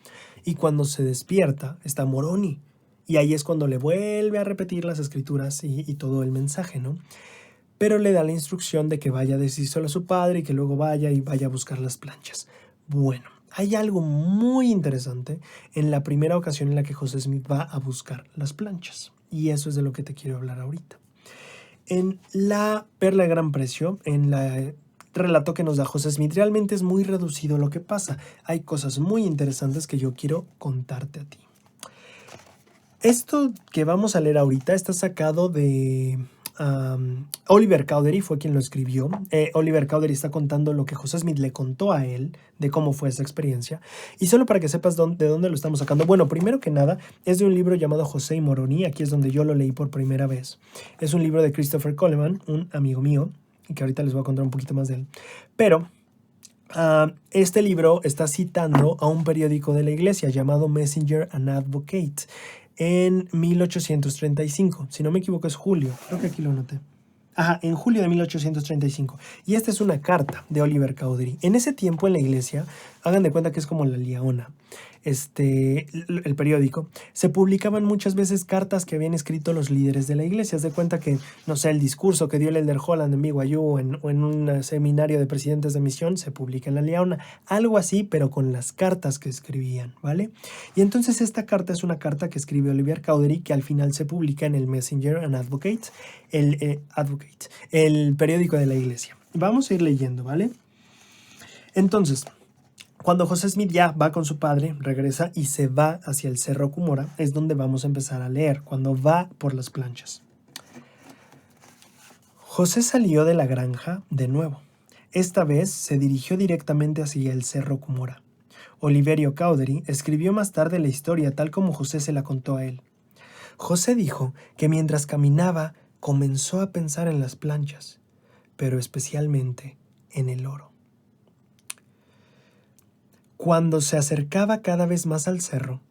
Y cuando se despierta, está Moroni. Y ahí es cuando le vuelve a repetir las escrituras y todo el mensaje, ¿no? Pero le da la instrucción de que vaya a decírselo a su padre y que luego vaya a buscar las planchas. Bueno, hay algo muy interesante en la primera ocasión en la que José Smith va a buscar las planchas. Y eso es de lo que te quiero hablar ahorita. En la Perla de Gran Precio, en el relato que nos da José Smith, realmente es muy reducido lo que pasa. Hay cosas muy interesantes que yo quiero contarte a ti. Esto que vamos a leer ahorita está sacado de Oliver Cowdery fue quien lo escribió. Oliver Cowdery está contando lo que José Smith le contó a él de cómo fue esa experiencia. Y solo para que sepas de dónde lo estamos sacando. Bueno, primero que nada, es de un libro llamado José y Moroni. Aquí es donde yo lo leí por primera vez. Es un libro de Christopher Coleman, un amigo mío, y que ahorita les voy a contar un poquito más de él. Pero este libro está citando a un periódico de la iglesia llamado Messenger and Advocate en 1835. Si no me equivoco es julio, creo que aquí lo noté. Ajá, en julio de 1835. Y esta es una carta de Oliver Cowdery. En ese tiempo en la iglesia, hagan de cuenta que es como la Liaona, el periódico, se publicaban muchas veces cartas que habían escrito los líderes de la iglesia. Haz de cuenta que, no sé, el discurso que dio el Elder Holland en BYU o en un seminario de presidentes de misión se publica en la Liaona. Algo así, pero con las cartas que escribían, ¿vale? Y entonces esta carta es una carta que escribe Oliver Cowdery que al final se publica en el Messenger and Advocate, el periódico de la iglesia. Vamos a ir leyendo, ¿vale? Entonces, cuando José Smith ya va con su padre, regresa y se va hacia el Cerro Cumorah, es donde vamos a empezar a leer, cuando va por las planchas. José salió de la granja de nuevo. Esta vez se dirigió directamente hacia el Cerro Cumorah. Oliverio Cowdery escribió más tarde la historia tal como José se la contó a él. José dijo que mientras caminaba comenzó a pensar en las planchas, pero especialmente en el oro. Cuando se acercaba cada vez más al cerro,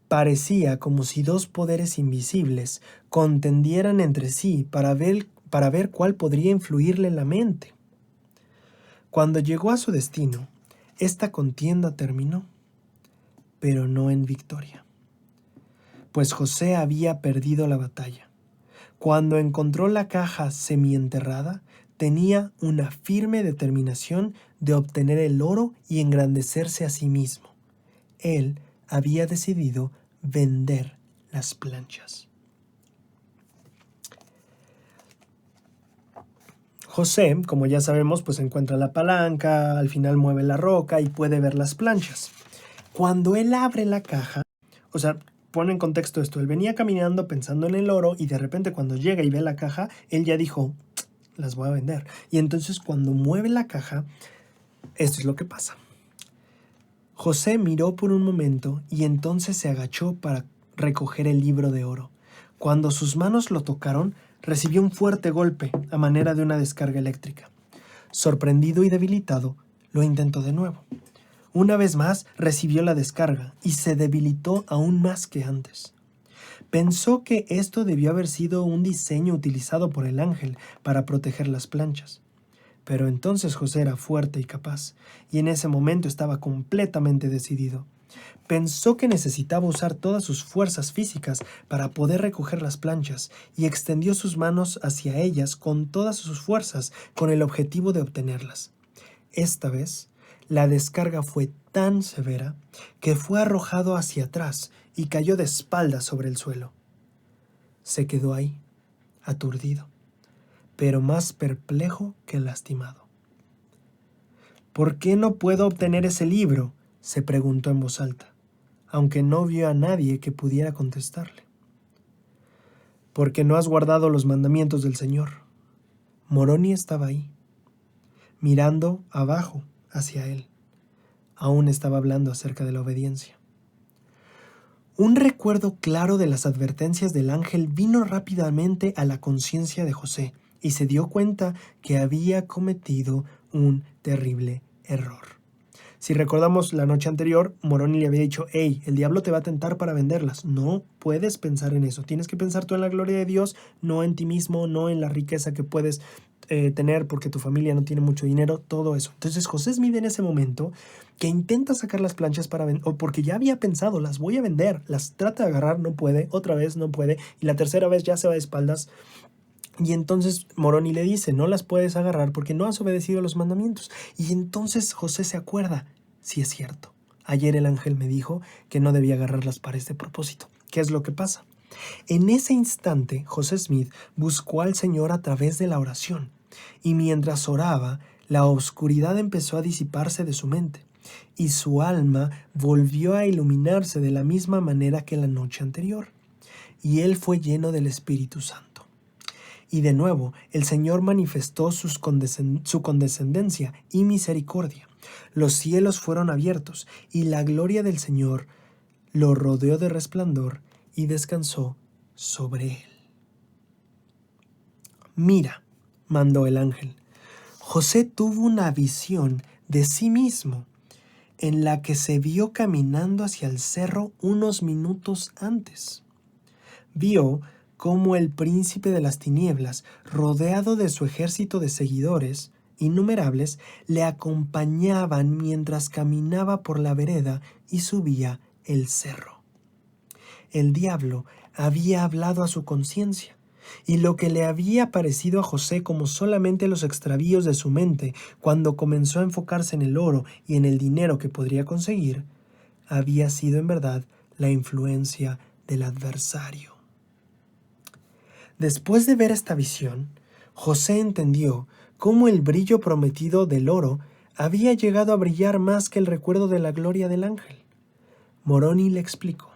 parecía como si dos poderes invisibles contendieran entre sí para ver cuál podría influirle en la mente. Cuando llegó a su destino, esta contienda terminó, pero no en victoria, pues José había perdido la batalla. Cuando encontró la caja semienterrada, tenía una firme determinación de obtener el oro y engrandecerse a sí mismo. Él había decidido vender las planchas. José, como ya sabemos, pues encuentra la palanca, al final mueve la roca y puede ver las planchas. Cuando él abre la caja, o sea, pone en contexto esto, él venía caminando pensando en el oro y de repente cuando llega y ve la caja, él ya dijo, las voy a vender. Y entonces cuando mueve la caja, esto es lo que pasa. José miró por un momento y entonces se agachó para recoger el libro de oro. Cuando sus manos lo tocaron, recibió un fuerte golpe a manera de una descarga eléctrica. Sorprendido y debilitado, lo intentó de nuevo. Una vez más recibió la descarga y se debilitó aún más que antes. Pensó que esto debió haber sido un diseño utilizado por el ángel para proteger las planchas. Pero entonces José era fuerte y capaz, y en ese momento estaba completamente decidido. Pensó que necesitaba usar todas sus fuerzas físicas para poder recoger las planchas, y extendió sus manos hacia ellas con todas sus fuerzas con el objetivo de obtenerlas. Esta vez, la descarga fue tan severa que fue arrojado hacia atrás y cayó de espaldas sobre el suelo. Se quedó ahí, aturdido, pero más perplejo que lastimado. ¿Por qué no puedo obtener ese libro?, se preguntó en voz alta, aunque no vio a nadie que pudiera contestarle. Porque no has guardado los mandamientos del Señor. Moroni estaba ahí, mirando abajo hacia él. Aún estaba hablando acerca de la obediencia. Un recuerdo claro de las advertencias del ángel vino rápidamente a la conciencia de José y se dio cuenta que había cometido un terrible error. Si recordamos la noche anterior, Moroni le había dicho, hey, el diablo te va a tentar para venderlas. No puedes pensar en eso. Tienes que pensar tú en la gloria de Dios, no en ti mismo, no en la riqueza que puedes tener porque tu familia no tiene mucho dinero, todo eso. Entonces José Smith en ese momento que intenta sacar las planchas para vender, o porque ya había pensado, las voy a vender, las trata de agarrar, no puede, otra vez no puede, y la tercera vez ya se va de espaldas. Y entonces Moroni le dice, no las puedes agarrar porque no has obedecido los mandamientos. Y entonces José se acuerda, sí es cierto, ayer el ángel me dijo que no debía agarrarlas para este propósito. ¿Qué es lo que pasa? En ese instante, José Smith buscó al Señor a través de la oración. Y mientras oraba, la oscuridad empezó a disiparse de su mente. Y su alma volvió a iluminarse de la misma manera que la noche anterior. Y él fue lleno del Espíritu Santo. Y de nuevo, el Señor manifestó su condescendencia y misericordia. Los cielos fueron abiertos, y la gloria del Señor lo rodeó de resplandor y descansó sobre él. Mira, mandó el ángel. José tuvo una visión de sí mismo, en la que se vio caminando hacia el cerro unos minutos antes. Vio cómo el príncipe de las tinieblas, rodeado de su ejército de seguidores innumerables, le acompañaban mientras caminaba por la vereda y subía el cerro. El diablo había hablado a su conciencia, y lo que le había parecido a José como solamente los extravíos de su mente cuando comenzó a enfocarse en el oro y en el dinero que podría conseguir, había sido en verdad la influencia del adversario. Después de ver esta visión, José entendió cómo el brillo prometido del oro había llegado a brillar más que el recuerdo de la gloria del ángel. Moroni le explicó: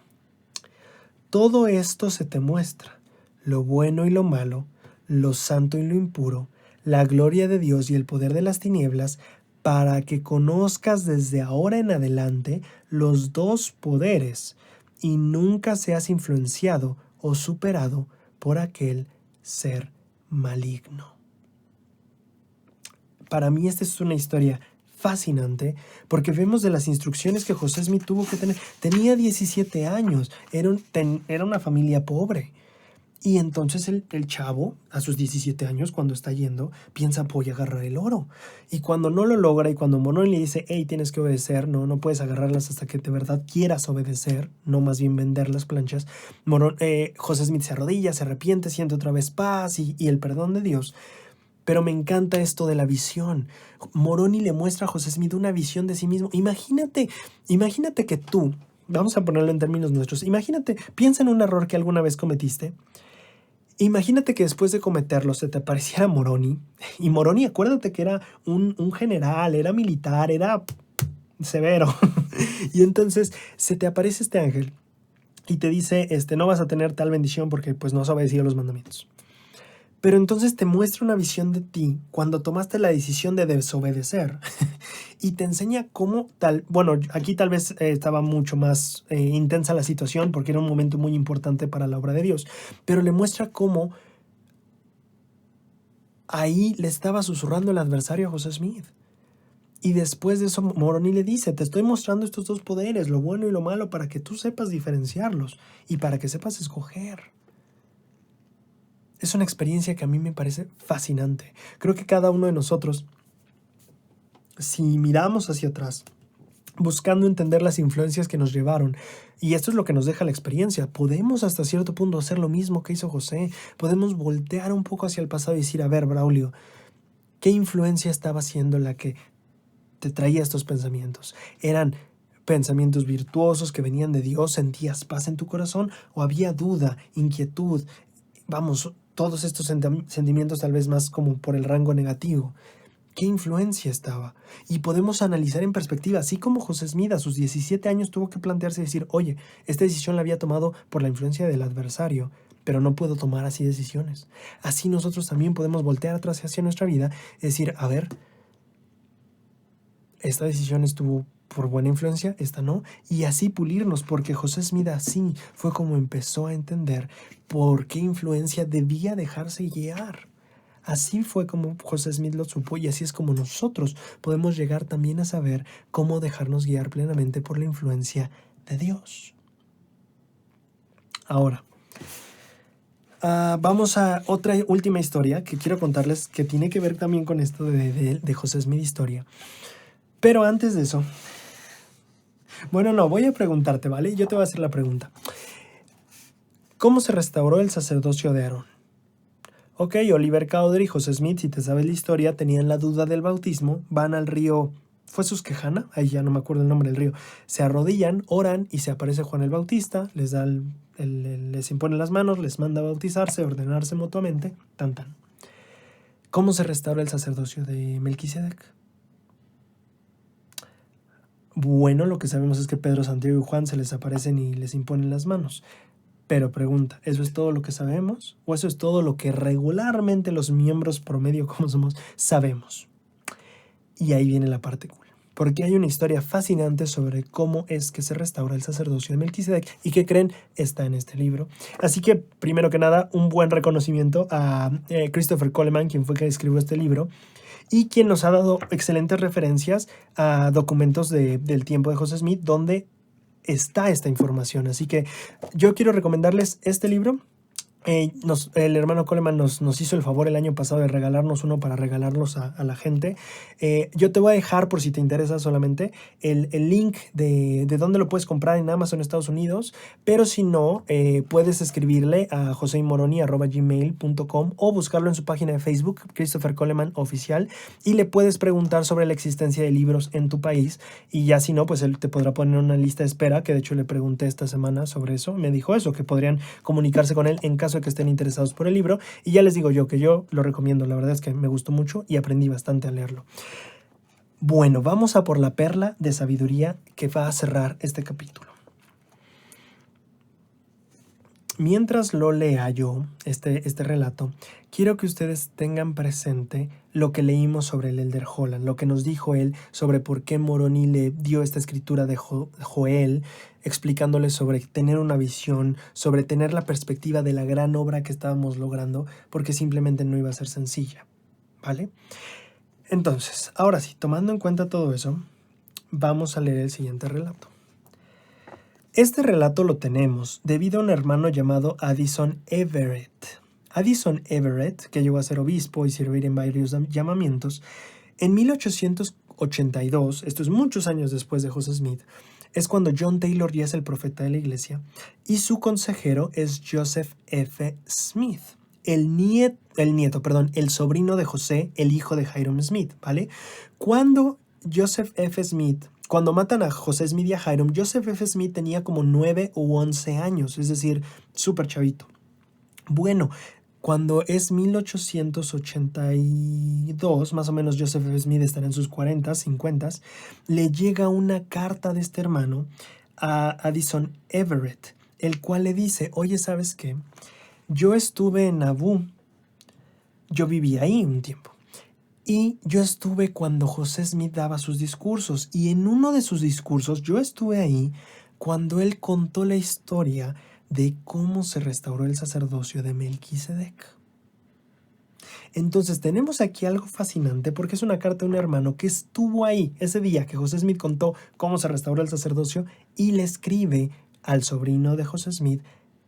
todo esto se te muestra, lo bueno y lo malo, lo santo y lo impuro, la gloria de Dios y el poder de las tinieblas, para que conozcas desde ahora en adelante los dos poderes y nunca seas influenciado o superado por aquel ser maligno. Para mí esta es una historia fascinante porque vemos de las instrucciones que José Smith tuvo que tener. Tenía 17 años, era una familia pobre. Y entonces el chavo, a sus 17 años, cuando está yendo, piensa, voy a agarrar el oro. Y cuando no lo logra y cuando Moroni le dice, hey, tienes que obedecer, no puedes agarrarlas hasta que de verdad quieras obedecer, no más bien vender las planchas, José Smith se arrodilla, se arrepiente, siente otra vez paz y el perdón de Dios. Pero me encanta esto de la visión. Moroni le muestra a José Smith una visión de sí mismo. Imagínate que tú, vamos a ponerlo en términos nuestros, piensa en un error que alguna vez cometiste. Imagínate que después de cometerlo se te apareciera Moroni. Y Moroni, acuérdate que era un general, era militar, era severo. Y entonces se te aparece este ángel y te dice, no vas a tener tal bendición porque pues no has obedecido los mandamientos. Pero entonces te muestra una visión de ti cuando tomaste la decisión de desobedecer y te enseña cómo aquí tal vez estaba mucho más intensa la situación porque era un momento muy importante para la obra de Dios, pero le muestra cómo ahí le estaba susurrando el adversario a José Smith. Y después de eso Moroni le dice, te estoy mostrando estos dos poderes, lo bueno y lo malo, para que tú sepas diferenciarlos y para que sepas escoger. Es una experiencia que a mí me parece fascinante. Creo que cada uno de nosotros, si miramos hacia atrás, buscando entender las influencias que nos llevaron, y esto es lo que nos deja la experiencia, podemos hasta cierto punto hacer lo mismo que hizo José. Podemos voltear un poco hacia el pasado y decir, a ver, Braulio, ¿qué influencia estaba siendo la que te traía estos pensamientos? ¿Eran pensamientos virtuosos que venían de Dios? ¿Sentías paz en tu corazón? ¿O había duda, inquietud? Todos estos sentimientos tal vez más como por el rango negativo. ¿Qué influencia estaba? Y podemos analizar en perspectiva, así como José Smith a sus 17 años tuvo que plantearse y decir, oye, esta decisión la había tomado por la influencia del adversario, pero no puedo tomar así decisiones. Así nosotros también podemos voltear atrás hacia nuestra vida y decir, a ver, esta decisión estuvo por buena influencia, esta no, y así pulirnos, porque José Smith así fue como empezó a entender por qué influencia debía dejarse guiar. Así fue como José Smith lo supo y así es como nosotros podemos llegar también a saber cómo dejarnos guiar plenamente por la influencia de Dios. Ahora, vamos a otra última historia que quiero contarles que tiene que ver también con esto de José Smith historia. Pero antes de eso, voy a preguntarte, ¿vale? Yo te voy a hacer la pregunta. ¿Cómo se restauró el sacerdocio de Aarón? Ok, Oliver Cowdery y José Smith, si te sabes la historia, tenían la duda del bautismo, van al río, ¿fue Susquehanna? Ahí ya no me acuerdo el nombre del río. Se arrodillan, oran y se aparece Juan el Bautista, les da les impone las manos, les manda a bautizarse, ordenarse mutuamente, tan. ¿Cómo se restaura el sacerdocio de Melquisedec? Bueno, lo que sabemos es que Pedro, Santiago y Juan se les aparecen y les imponen las manos. Pero pregunta, ¿eso es todo lo que sabemos? ¿O eso es todo lo que regularmente los miembros promedio como somos sabemos? Y ahí viene la parte cool. Porque hay una historia fascinante sobre cómo es que se restaura el sacerdocio de Melquisedec y que creen está en este libro. Así que, primero que nada, un buen reconocimiento a Christopher Coleman, quien fue que escribió este libro y quien nos ha dado excelentes referencias a documentos del tiempo de José Smith donde está esta información. Así que yo quiero recomendarles este libro. El hermano Coleman nos hizo el favor el año pasado de regalarnos uno para regalarlos a la gente. Yo te voy a dejar, por si te interesa solamente, el link de dónde lo puedes comprar en Amazon Estados Unidos, pero si no, puedes escribirle a joseimoroni@gmail.com o buscarlo en su página de Facebook, Christopher Coleman Oficial, y le puedes preguntar sobre la existencia de libros en tu país, y ya si no, pues él te podrá poner una lista de espera, que de hecho le pregunté esta semana sobre eso, me dijo eso, que podrían comunicarse con él en caso de que estén interesados por el libro, y ya les digo yo que yo lo recomiendo, la verdad es que me gustó mucho y aprendí bastante a leerlo. Bueno, vamos a por la perla de sabiduría que va a cerrar este capítulo. Mientras lo lea yo, este relato, quiero que ustedes tengan presente lo que leímos sobre el Elder Holland, lo que nos dijo él sobre por qué Moroni le dio esta escritura de Joel, explicándole sobre tener una visión, sobre tener la perspectiva de la gran obra que estábamos logrando, porque simplemente no iba a ser sencilla, ¿vale? Entonces, ahora sí, tomando en cuenta todo eso, vamos a leer el siguiente relato. Este relato lo tenemos debido a un hermano llamado Addison Everett. Addison Everett, que llegó a ser obispo y servir en varios llamamientos, en 1882, esto es muchos años después de José Smith, es cuando John Taylor ya es el profeta de la iglesia y su consejero es Joseph F. Smith, el sobrino de José, el hijo de Hyrum Smith, ¿vale? Cuando matan a José Smith y a Hyrum, Joseph F. Smith tenía como 9 u 11 años, es decir, súper chavito. Bueno, cuando es 1882, más o menos Joseph F. Smith estará en sus 40, 50, le llega una carta de este hermano a Addison Everett, el cual le dice, oye, ¿sabes qué? Yo estuve en Nauvoo, yo viví ahí un tiempo. Y yo estuve cuando José Smith daba sus discursos, y en uno de sus discursos yo estuve ahí cuando él contó la historia de cómo se restauró el sacerdocio de Melquisedec. Entonces tenemos aquí algo fascinante porque es una carta de un hermano que estuvo ahí ese día que José Smith contó cómo se restauró el sacerdocio y le escribe al sobrino de José Smith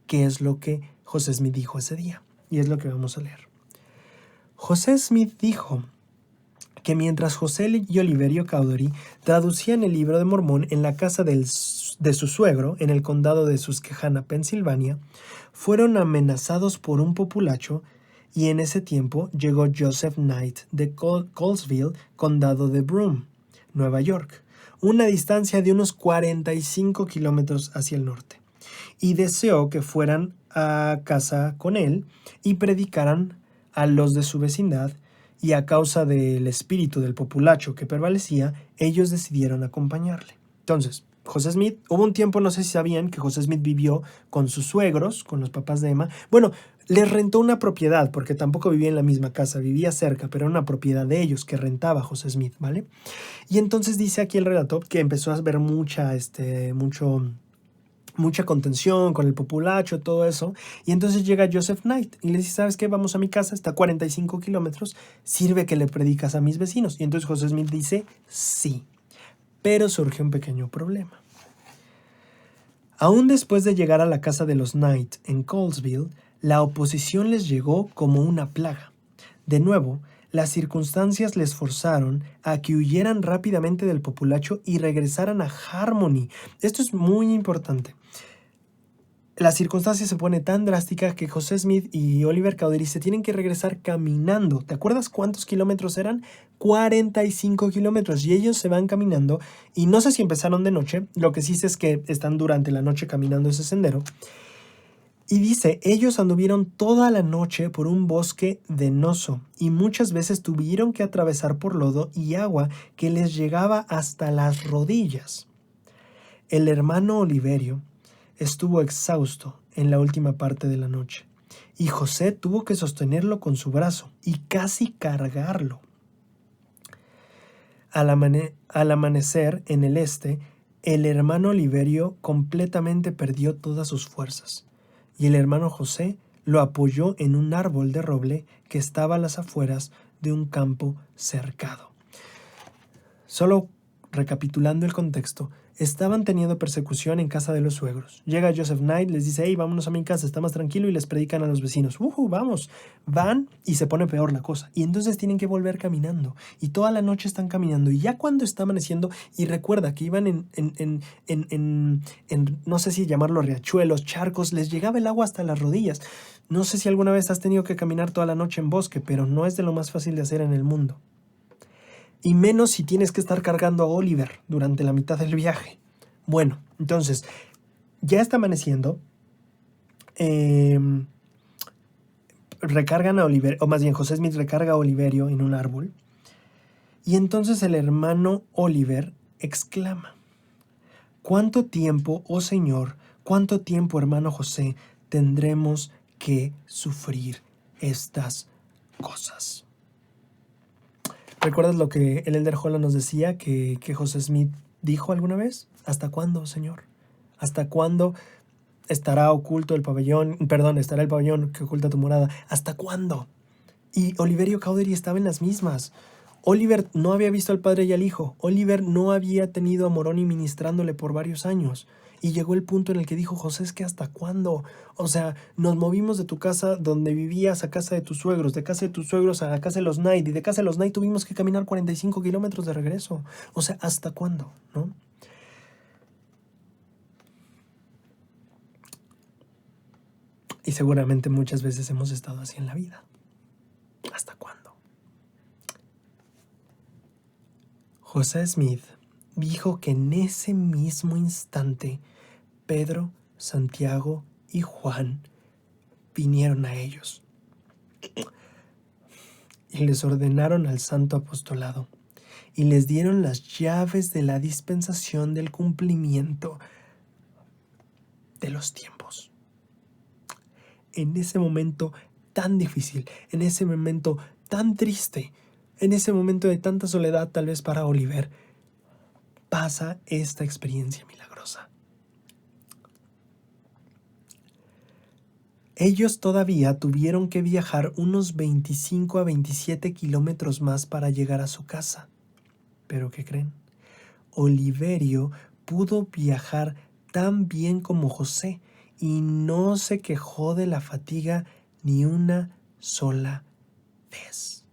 qué es lo que José Smith dijo ese día. Y es lo que vamos a leer. José Smith dijo que mientras José y Oliverio Cowdery traducían el libro de Mormón en la casa de su suegro, en el condado de Susquehanna, Pensilvania, fueron amenazados por un populacho y en ese tiempo llegó Joseph Knight de Colesville, condado de Broome, Nueva York, una distancia de unos 45 kilómetros hacia el norte, y deseó que fueran a casa con él y predicaran a los de su vecindad, y a causa del espíritu del populacho que prevalecía, ellos decidieron acompañarle. Entonces, José Smith, hubo un tiempo, no sé si sabían, que José Smith vivió con sus suegros, con los papás de Emma. Bueno, les rentó una propiedad, porque tampoco vivía en la misma casa, vivía cerca, pero era una propiedad de ellos que rentaba José Smith, ¿vale? Y entonces dice aquí el relato que empezó a ver mucha contención con el populacho, todo eso. Y entonces llega Joseph Knight y le dice, ¿sabes qué? Vamos a mi casa, está a 45 kilómetros, sirve que le predicas a mis vecinos. Y entonces José Smith dice, sí. Pero surge un pequeño problema. Aún después de llegar a la casa de los Knight en Colesville, la oposición les llegó como una plaga. De nuevo, las circunstancias les forzaron a que huyeran rápidamente del populacho y regresaran a Harmony. Esto es muy importante. La circunstancia se pone tan drástica que José Smith y Oliver Cowdery se tienen que regresar caminando. ¿Te acuerdas cuántos kilómetros eran? 45 kilómetros. Y ellos se van caminando. Y no sé si empezaron de noche. Lo que sí sé es que están durante la noche caminando ese sendero. Y dice, ellos anduvieron toda la noche por un bosque denoso y muchas veces tuvieron que atravesar por lodo y agua que les llegaba hasta las rodillas. El hermano Oliverio estuvo exhausto en la última parte de la noche, y José tuvo que sostenerlo con su brazo y casi cargarlo. Al amanecer en el este, el hermano Oliverio completamente perdió todas sus fuerzas, y el hermano José lo apoyó en un árbol de roble que estaba a las afueras de un campo cercado. Solo recapitulando el contexto, estaban teniendo persecución en casa de los suegros. Llega Joseph Knight, les dice, hey, vámonos a mi casa, está más tranquilo, y les predican a los vecinos. Vamos. Van y se pone peor la cosa. Y entonces tienen que volver caminando. Y toda la noche están caminando. Y ya cuando está amaneciendo, y recuerda que iban en no sé si llamarlo riachuelos, charcos, les llegaba el agua hasta las rodillas. No sé si alguna vez has tenido que caminar toda la noche en bosque, pero no es de lo más fácil de hacer en el mundo. Y menos si tienes que estar cargando a Oliver durante la mitad del viaje. Bueno, entonces, ya está amaneciendo. Recargan a Oliver, o más bien José Smith recarga a Oliverio en un árbol. Y entonces el hermano Oliver exclama, ¿cuánto tiempo, oh Señor, cuánto tiempo, hermano José, tendremos que sufrir estas cosas? ¿Recuerdas lo que el Elder Holland nos decía que José Smith dijo alguna vez? ¿Hasta cuándo, Señor? ¿Hasta cuándo estará oculto el pabellón? Perdón, estará el pabellón que oculta tu morada. ¿Hasta cuándo? Y Oliverio Cowdery estaba en las mismas. Oliver no había visto al padre y al hijo. Oliver no había tenido a Moroni ministrándole por varios años. Y llegó el punto en el que dijo, José, es que ¿hasta cuándo? O sea, nos movimos de tu casa donde vivías a casa de tus suegros, de casa de tus suegros a la casa de los Knight, y de casa de los Knight tuvimos que caminar 45 kilómetros de regreso. O sea, ¿hasta cuándo? ¿No? Y seguramente muchas veces hemos estado así en la vida. ¿Hasta cuándo? José Smith dijo que en ese mismo instante Pedro, Santiago y Juan vinieron a ellos y les ordenaron al santo apostolado y les dieron las llaves de la dispensación del cumplimiento de los tiempos. En ese momento tan difícil, en ese momento tan triste, en ese momento de tanta soledad tal vez para Oliver, pasa esta experiencia milagrosa. Ellos todavía tuvieron que viajar unos 25 a 27 kilómetros más para llegar a su casa. ¿Pero qué creen? Oliverio pudo viajar tan bien como José y no se quejó de la fatiga ni una sola vez.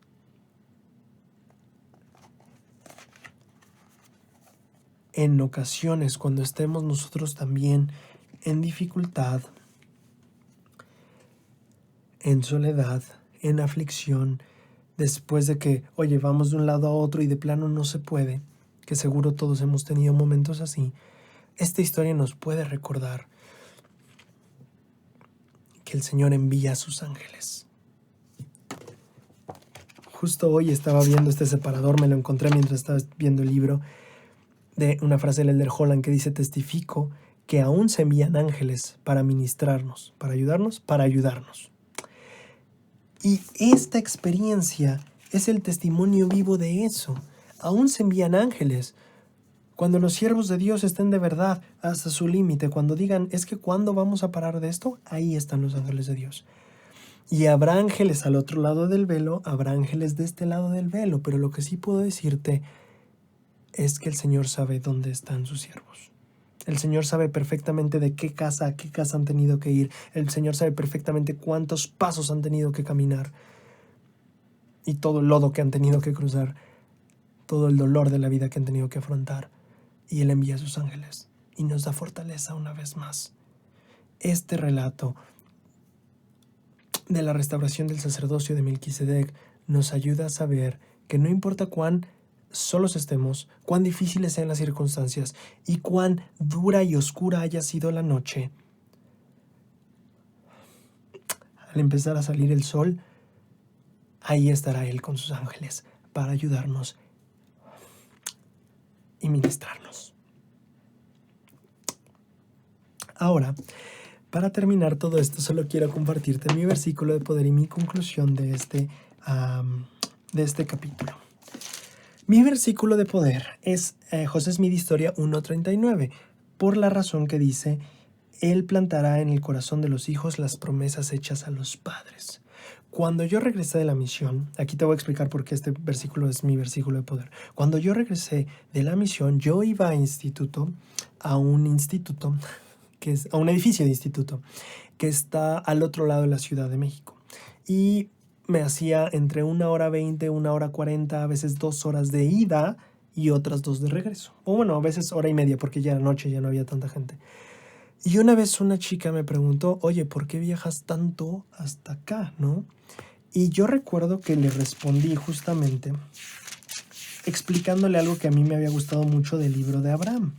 En ocasiones, cuando estemos nosotros también en dificultad, en soledad, en aflicción, después de que, oye, vamos de un lado a otro y de plano no se puede, que seguro todos hemos tenido momentos así, esta historia nos puede recordar que el Señor envía a sus ángeles. Justo hoy estaba viendo este separador, me lo encontré mientras estaba viendo el libro, de una frase del Elder Holland que dice, testifico que aún se envían ángeles para ministrarnos, para ayudarnos. Y esta experiencia es el testimonio vivo de eso. Aún se envían ángeles. Cuando los siervos de Dios estén de verdad hasta su límite, cuando digan, es que ¿cuándo vamos a parar de esto? Ahí están los ángeles de Dios. Y habrá ángeles al otro lado del velo, habrá ángeles de este lado del velo, pero lo que sí puedo decirte es que el Señor sabe dónde están sus siervos. El Señor sabe perfectamente de qué casa a qué casa han tenido que ir. El Señor sabe perfectamente cuántos pasos han tenido que caminar y todo el lodo que han tenido que cruzar, todo el dolor de la vida que han tenido que afrontar. Y Él envía a sus ángeles y nos da fortaleza una vez más. Este relato de la restauración del sacerdocio de Melquisedec nos ayuda a saber que no importa cuán solos estemos, cuán difíciles sean las circunstancias y cuán dura y oscura haya sido la noche, al empezar a salir el sol, ahí estará Él con sus ángeles para ayudarnos y ministrarnos. Ahora, para terminar todo esto, solo quiero compartirte mi versículo de poder y mi conclusión de este capítulo. Mi versículo de poder es José Smith Historia 1:39, por la razón que dice: Él plantará en el corazón de los hijos las promesas hechas a los padres. Cuando yo regresé de la misión, aquí te voy a explicar por qué este versículo es mi versículo de poder. Cuando yo regresé de la misión, yo iba a un instituto, a un edificio de instituto, que está al otro lado de la Ciudad de México. Y me hacía entre 1 hora 20, 1 hora 40, a veces 2 horas de ida y otras 2 de regreso. O bueno, a veces hora y media, porque ya era noche, ya no había tanta gente. Y una vez una chica me preguntó: oye, ¿por qué viajas tanto hasta acá, no? Y yo recuerdo que le respondí justamente explicándole algo que a mí me había gustado mucho del libro de Abraham.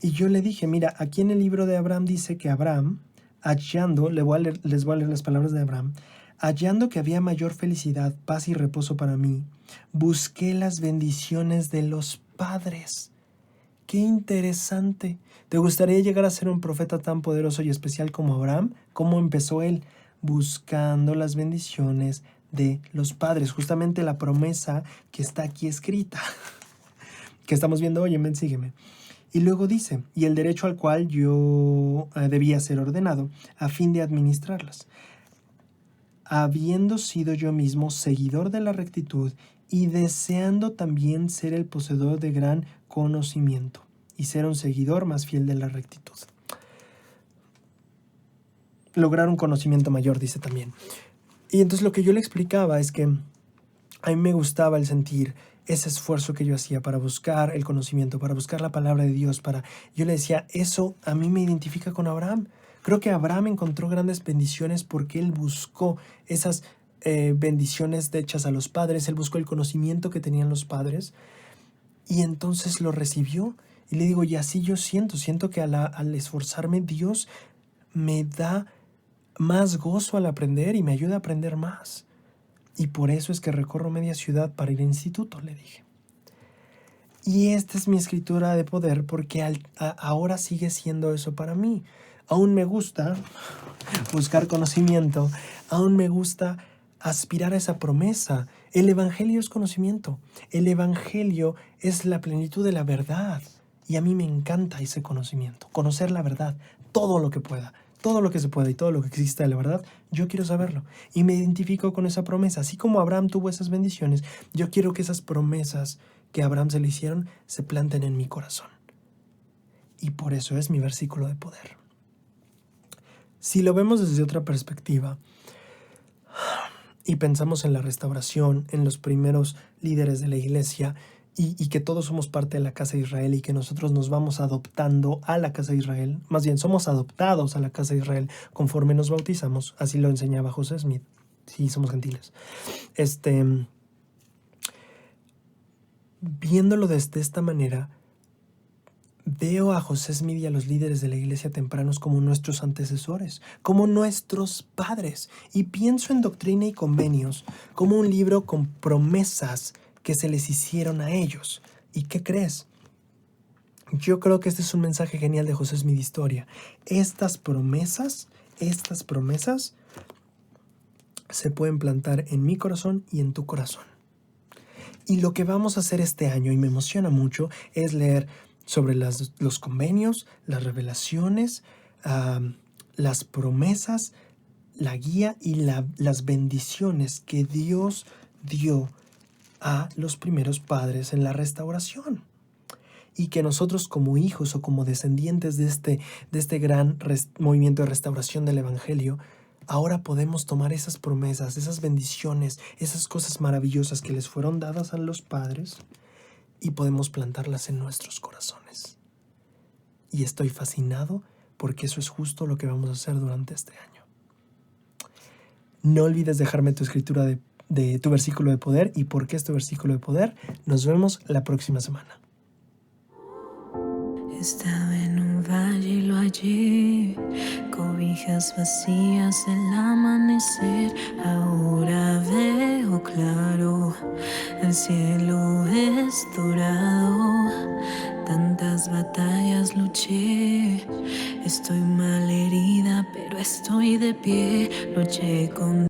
Y yo le dije: mira, aquí en el libro de Abraham dice que Abraham, hallando, les voy a leer las palabras de Abraham: hallando que había mayor felicidad, paz y reposo para mí, busqué las bendiciones de los padres. ¡Qué interesante! ¿Te gustaría llegar a ser un profeta tan poderoso y especial como Abraham? ¿Cómo empezó él? Buscando las bendiciones de los padres, justamente la promesa que está aquí escrita, que estamos viendo hoy en Ven, sígueme. Y luego dice: y el derecho al cual yo debía ser ordenado, a fin de administrarlas, habiendo sido yo mismo seguidor de la rectitud y deseando también ser el poseedor de gran conocimiento y ser un seguidor más fiel de la rectitud. Lograr un conocimiento mayor, dice también. Y entonces lo que yo le explicaba es que a mí me gustaba el sentir ese esfuerzo que yo hacía para buscar el conocimiento, para buscar la palabra de Dios, yo le decía: eso a mí me identifica con Abraham. Creo que Abraham encontró grandes bendiciones porque él buscó esas bendiciones hechas a los padres, él buscó el conocimiento que tenían los padres y entonces lo recibió. Y le digo: y así yo siento que al esforzarme, Dios me da más gozo al aprender y me ayuda a aprender más. Y por eso es que recorro media ciudad para ir al instituto, le dije. Y esta es mi escritura de poder porque ahora sigue siendo eso para mí. Aún me gusta buscar conocimiento, aún me gusta aspirar a esa promesa. El evangelio es conocimiento, el evangelio es la plenitud de la verdad. Y a mí me encanta ese conocimiento, conocer la verdad, todo lo que pueda. Todo lo que se pueda y todo lo que exista de la verdad, yo quiero saberlo. Y me identifico con esa promesa. Así como Abraham tuvo esas bendiciones, yo quiero que esas promesas que a Abraham se le hicieron se planten en mi corazón. Y por eso es mi versículo de poder. Si lo vemos desde otra perspectiva y pensamos en la restauración, en los primeros líderes de la iglesia, y que todos somos parte de la casa de Israel y que nosotros nos vamos adoptando a la casa de Israel, más bien somos adoptados a la casa de Israel conforme nos bautizamos, así lo enseñaba José Smith, sí, somos gentiles. Viéndolo desde esta manera, veo a José Smith y a los líderes de la iglesia tempranos como nuestros antecesores, como nuestros padres, y pienso en Doctrina y Convenios como un libro con promesas que se les hicieron a ellos. ¿Y qué crees? Yo creo que este es un mensaje genial de José Smith Historia. Estas promesas se pueden plantar en mi corazón y en tu corazón. Y lo que vamos a hacer este año, y me emociona mucho, es leer sobre los convenios, las revelaciones, las promesas, la guía y las bendiciones que Dios dio a los primeros padres en la restauración. Y que nosotros como hijos o como descendientes de este gran movimiento de restauración del Evangelio, ahora podemos tomar esas promesas, esas bendiciones, esas cosas maravillosas que les fueron dadas a los padres y podemos plantarlas en nuestros corazones. Y estoy fascinado porque eso es justo lo que vamos a hacer durante este año. No olvides dejarme tu escritura de tu versículo de poder y por qué es tu versículo de poder. Nos vemos la próxima semana. Estaba en un valle y lo hallé, cobijas vacías el amanecer. Ahora veo claro, el cielo es dorado. Tantas batallas luché, estoy luché con